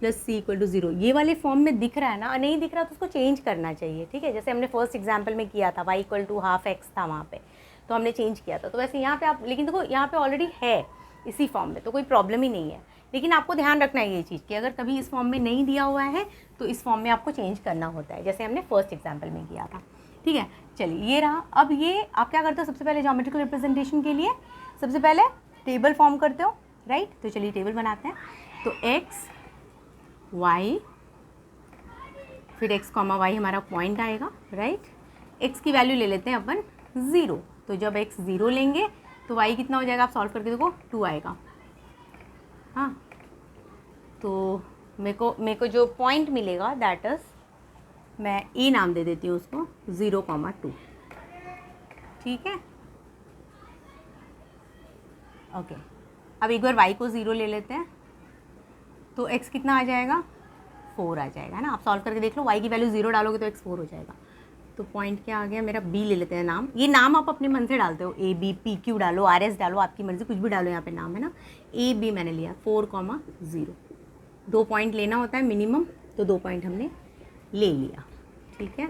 + c = 0, ये वाले फॉर्म में दिख रहा है ना, नहीं दिख रहा तो उसको चेंज करना चाहिए, ठीक है। जैसे हमने फर्स्ट एग्जाम्पल में किया था, y = ½ x था वहाँ पे, तो हमने चेंज किया था। तो वैसे यहाँ पे आप, लेकिन देखो यहाँ पे ऑलरेडी है इसी फॉर्म में, तो कोई प्रॉब्लम ही नहीं है। लेकिन आपको ध्यान रखना है ये चीज़ कि अगर कभी इस फॉर्म में नहीं दिया हुआ है तो इस फॉर्म में आपको चेंज करना होता है, जैसे हमने फर्स्ट एग्जाम्पल में किया था, ठीक है। चलिए ये रहा। अब ये आप क्या करते हो, सबसे पहले ज्योमेट्रिकल रिप्रेजेंटेशन के लिए सबसे पहले टेबल फॉर्म करते हो, राइट। तो चलिए टेबल बनाते हैं। तो x y, फिर x, y हमारा पॉइंट आएगा, राइट। x की वैल्यू ले लेते हैं अपन 0, तो जब x 0 लेंगे तो y कितना हो जाएगा, आप सॉल्व करके देखो 2 आएगा। हाँ, तो मेरे को जो पॉइंट मिलेगा दैट इज़, मैं e नाम दे देती हूँ उसको, 0,2, ठीक है। ओके, अब एक बार y को 0 ले लेते हैं, तो x कितना आ जाएगा, 4 आ जाएगा, है ना। आप सॉल्व करके देख लो, y की वैल्यू 0 डालोगे तो x 4 हो जाएगा। तो पॉइंट क्या आ गया मेरा, b ले लेते हैं नाम। ये नाम आप अपने मन से डालते हो, a b p q डालो, r s डालो, आपकी मर्जी, कुछ भी डालो यहाँ पे नाम, है ना। a b मैंने लिया 4,0, 2 पॉइंट लेना होता है मिनिमम, तो 2 पॉइंट हमने ले लिया, ठीक है।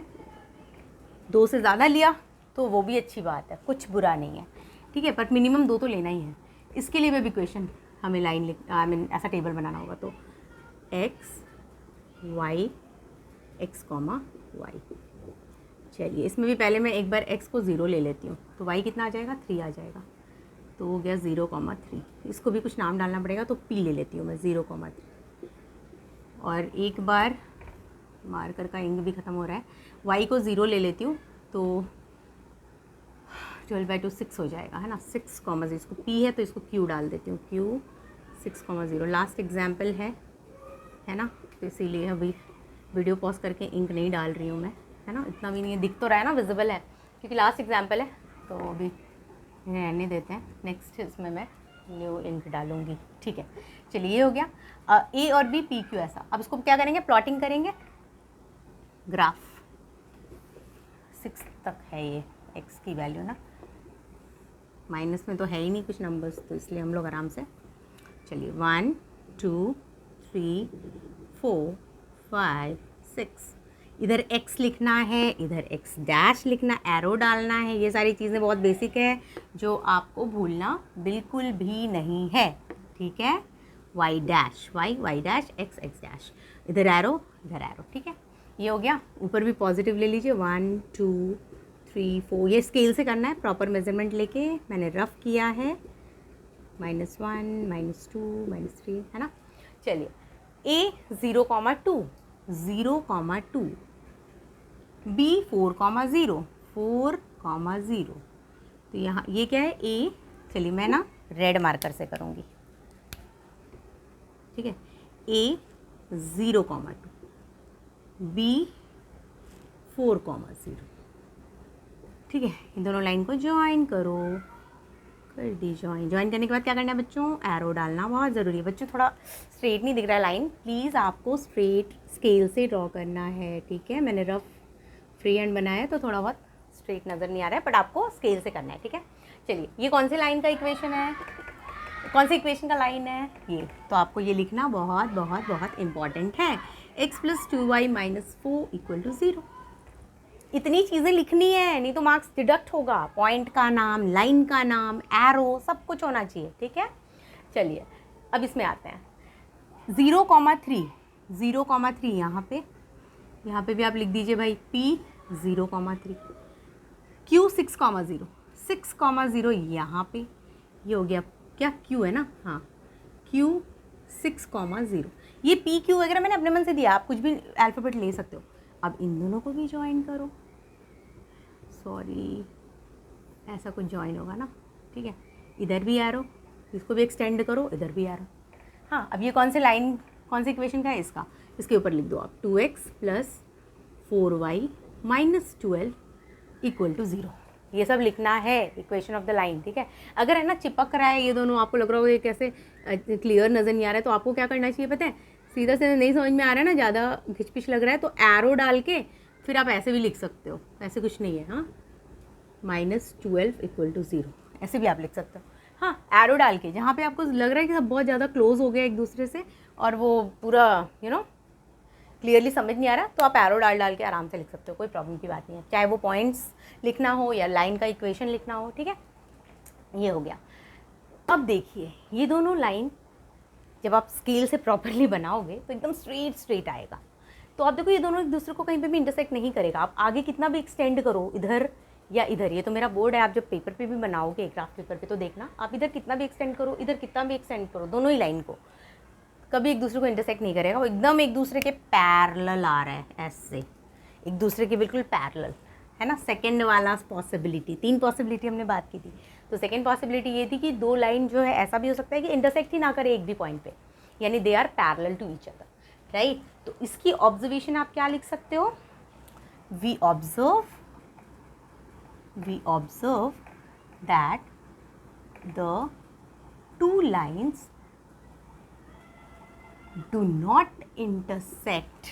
2 से ज़्यादा लिया तो वो भी अच्छी बात है, कुछ बुरा नहीं है, ठीक है, बट मिनिमम 2 तो लेना ही है। इसके लिए भी इक्वेशन हमें लाइन ऐसा टेबल बनाना होगा। तो x y x, y। चलिए इसमें भी पहले मैं एक बार x को 0 ले लेती हूँ, तो y कितना आ जाएगा, 3 आ जाएगा, तो हो गया 0,3। इसको भी कुछ नाम डालना पड़ेगा, तो p ले लेती हूँ मैं 0,3। और एक बार मार्कर का इंक भी ख़त्म हो रहा है, y को 0 ले लेती हूँ, तो 12/2 6 हो जाएगा, है ना। 6,0, इसको p है तो इसको q डाल देती हूँ, q 6,0। लास्ट एग्जाम्पल है ना, तो इसीलिए अभी वीडियो पॉज करके इंक नहीं डाल रही हूँ मैं, है ना। इतना भी नहीं है, दिख तो रहा है ना, विजिबल है, क्योंकि लास्ट एग्जाम्पल है, तो अभी इन्हें रहने देते हैं। नेक्स्ट इसमें मैं न्यू इंक डालूँगी, ठीक है। चलिए ये हो गया a और b, p q ऐसा। अब इसको क्या करेंगे, प्लॉटिंग करेंगे, ग्राफ 6 तक है ये x की वैल्यू ना, माइनस में तो है ही नहीं कुछ नंबर्स, तो इसलिए हम लोग आराम से, चलिए 1 2 3 4 5 6, इधर x लिखना है, इधर x डैश लिखना, एरो डालना है। ये सारी चीज़ें बहुत बेसिक है जो आपको भूलना बिल्कुल भी नहीं है, ठीक है। y dash y dash x dash, इधर एरो, ठीक है। ये हो गया। ऊपर भी पॉजिटिव ले लीजिए, 1 2 3 4, ये स्केल से करना है, प्रॉपर मेजरमेंट लेके मैंने रफ किया है, -1 -2 -3, है ना। चलिए a 0,2 0,2, b 4,0 4,0, तो यहाँ ये क्या है, a, चलिए मैं ना रेड मार्कर से करूँगी, ठीक है। a 0,2, b 4,0, ठीक है। इन दोनों लाइन को ज्वाइन करो, कर दी ज्वाइन करने के बाद क्या करना है बच्चों, एरो डालना बहुत ज़रूरी है। बच्चों थोड़ा स्ट्रेट नहीं दिख रहा है लाइन, प्लीज़ आपको स्ट्रेट स्केल से ड्रॉ करना है, ठीक है। मैंने रफ फ्री हैंड बनाया है तो थोड़ा बहुत स्ट्रेट नज़र नहीं आ रहा है, बट आपको स्केल से करना है, ठीक है। चलिए ये कौन सी लाइन का इक्वेशन है, कौन सी इक्वेशन का लाइन है ये, तो आपको ये लिखना बहुत बहुत बहुत इंपॉर्टेंट है, x + 2y - 4 = 0। इतनी चीज़ें लिखनी है, नहीं तो मार्क्स डिडक्ट होगा। पॉइंट का नाम, लाइन का नाम, एरो, सब कुछ होना चाहिए, ठीक है। चलिए अब इसमें आते हैं, 0,3 यहाँ पे भी आप लिख दीजिए भाई, p 0,3, Q 6,0, 6,0 यहाँ पे, ये हो गया क्या, Q है ना, हाँ Q 6,0, ये P Q वगैरह मैंने अपने मन से दिया, आप कुछ भी अल्फ़ाबेट ले सकते हो। अब इन दोनों को भी ज्वाइन करो, सॉरी ऐसा कुछ ज्वाइन होगा ना, ठीक है, इधर भी एरो, इसको भी एक्सटेंड करो, इधर भी एरो। हाँ, अब ये कौन से लाइन, कौन सी इक्वेशन का है इसका, इसके ऊपर लिख दो आप 2x + 4y - 12 = 0। ये सब लिखना है इक्वेशन ऑफ द लाइन, ठीक है। अगर है ना चिपक रहा है ये दोनों, आपको लग रहा होगा ये कैसे क्लियर नज़र नहीं आ रहा है, तो आपको क्या करना चाहिए पता है, सीधा सीधा नहीं समझ में आ रहा है ना, ज़्यादा घिचपिच लग रहा है, तो एरो डाल के फिर आप ऐसे भी लिख सकते हो, ऐसे कुछ नहीं है, हाँ -12 = 0, ऐसे भी आप लिख सकते हो। हाँ, एरो डाल के, जहाँ पे आपको लग रहा है कि सब बहुत ज़्यादा क्लोज हो गया एक दूसरे से और वो पूरा क्लियरली समझ नहीं आ रहा, तो आप एरो डाल के आराम से लिख सकते हो, कोई प्रॉब्लम की बात नहीं है, चाहे वो पॉइंट्स लिखना हो या लाइन का इक्वेशन लिखना हो, ठीक है। ये हो गया। अब देखिए ये दोनों लाइन जब आप स्केल से प्रॉपरली बनाओगे तो एकदम स्ट्रेट आएगा। तो आप देखो ये दोनों एक दूसरे को कहीं पे भी इंटरसेक्ट नहीं करेगा, आप आगे कितना भी एक्सटेंड करो इधर या इधर, ये तो मेरा बोर्ड है, आप जब पेपर पे भी बनाओगे ग्राफ पेपर पे तो देखना, आप इधर कितना भी एक्सटेंड करो, इधर कितना भी एक्सटेंड करो, दोनों ही लाइन को कभी एक दूसरे को इंटरसेक्ट नहीं करेगा, वो एकदम एक दूसरे के पैरेलल आ रहा है, ऐसे एक दूसरे के बिल्कुल पैरेलल, है ना। सेकेंड वाला पॉसिबिलिटी, 3 पॉसिबिलिटी हमने बात की थी, तो सेकेंड पॉसिबिलिटी ये थी कि दो लाइन जो है ऐसा भी हो सकता है कि इंटरसेक्ट ही ना करे एक भी पॉइंट पे, यानी they are parallel to each other, right. तो इसकी ऑब्जर्वेशन आप क्या लिख सकते हो, we observe that the 2 lines do not intersect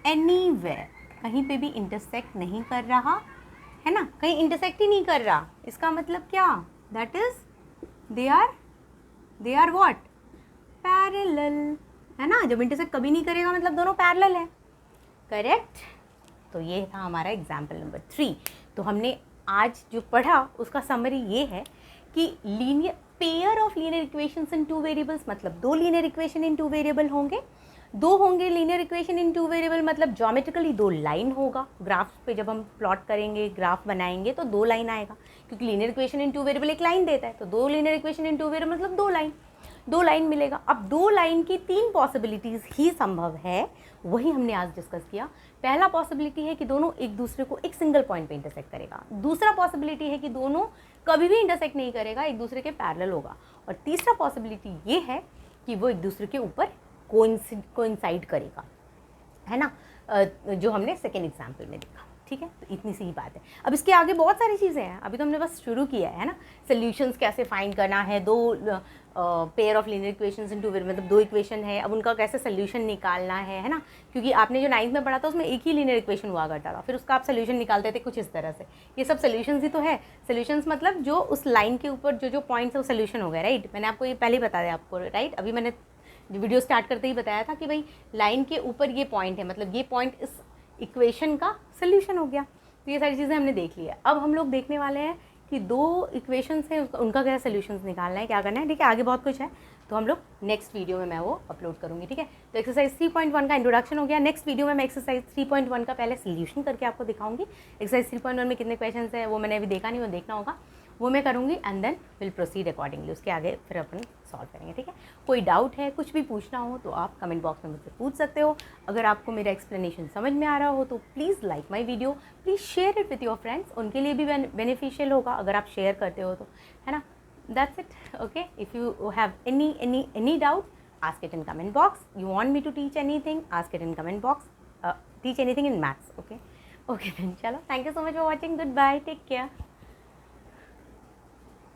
anywhere, कहीं पे भी इंटरसेक्ट नहीं कर रहा है ना, कहीं इंटरसेक्ट ही नहीं कर रहा, इसका मतलब क्या, that is they are what, parallel, है ना। जब इंटरसेक्ट कभी नहीं करेगा मतलब दोनों पैरेलल है, करेक्ट। तो ये था हमारा एग्जाम्पल नंबर 3। तो हमने आज जो पढ़ा उसका समरी ये है कि linear pair of linear equations in 2 variables, मतलब 2 लीनियर इक्वेशन इन 2 वेरिएबल होंगे, 2 होंगे लीनियर इक्वेशन इन 2 वेरिएबल, मतलब ज्योमेट्रिकली 2 लाइन होगा, ग्राफ पे जब हम प्लॉट करेंगे ग्राफ बनाएंगे तो 2 लाइन आएगा, क्योंकि लीनियर इक्वेशन इन 2 वेरिएबल एक लाइन देता है, तो 2 लीनियर इक्वेशन इन 2 वेरिएबल मतलब 2 लाइन मिलेगा। अब 2 लाइन की 3 पॉसिबिलिटीज़ ही संभव है, वही हमने आज डिस्कस किया। पहला पॉसिबिलिटी है कि दोनों एक दूसरे को एक सिंगल पॉइंट पे इंटरसेक्ट करेगा, दूसरा पॉसिबिलिटी है कि दोनों कभी भी इंटरसेक्ट नहीं करेगा, एक दूसरे के पैरेलल होगा, और तीसरा पॉसिबिलिटी ये है कि वो एक दूसरे के ऊपर कोइंसाइड करेगा, है ना, जो हमने सेकेंड एग्जाम्पल में देखा, ठीक है। तो इतनी सी ही बात है। अब इसके आगे बहुत सारी चीज़ें हैं, अभी तो हमने बस शुरू किया है ना। सोल्यूशंस कैसे फाइंड करना है, 2 pair of linear equations in 2 variable, मतलब 2 इक्वेशन है, अब उनका कैसे सोल्यूशन निकालना है ना, क्योंकि आपने जो 9th में पढ़ा था उसमें एक ही लीनियर इक्वेशन हुआ करता था, फिर उसका आप सोल्यूशन निकालते थे कुछ इस तरह से। ये सब सोल्यूशंस ही तो है। सोल्यूशंस मतलब जो उस लाइन के ऊपर जो पॉइंट्स है वो सोल्यूशन हो गया, राइट। मैंने आपको ये पहले ही बता दिया आपको, राइट। अभी मैंने वीडियो स्टार्ट करते ही बताया था कि भाई लाइन के ऊपर ये पॉइंट है, मतलब ये पॉइंट इस इक्वेशन का सोल्यूशन हो गया। तो ये सारी चीज़ें हमने देख लिया। अब हम लोग देखने वाले हैं कि 2 इक्वेशंस हैं, उनका क्या सोल्यूशंस निकालना है, क्या करना है, ठीक है। आगे बहुत कुछ है, तो हम लोग नेक्स्ट वीडियो में मैं वो अपलोड करूँगी, ठीक है। तो एक्सरसाइज 3.1 का इंट्रोडक्शन हो गया। नेक्स्ट वीडियो में मैं एक्सरसाइज 3.1 का पहले सोल्यूशन करके आपको दिखाऊंगी। एक्सरसाइज 3.1 में कितने क्वेश्चन है वो मैंने अभी देखा नहीं, वो देखना होगा, वो मैं करूँगी, and then will proceed accordingly. उसके आगे फिर अपन सॉल्व करेंगे, ठीक है। कोई डाउट है, कुछ भी पूछना हो तो आप कमेंट बॉक्स में मुझसे पूछ सकते हो। अगर आपको मेरा एक्सप्लेनेशन समझ में आ रहा हो तो please like my video, please share it with your friends, उनके लिए भी बेनिफिशियल होगा अगर आप शेयर करते हो तो, है ना। That's it, okay. If you have any doubt, ask it in comment box. You want me to teach anything, ask it in comment box. Teach anything in maths, okay then, chalo, thank you so much for watching. Goodbye, take care.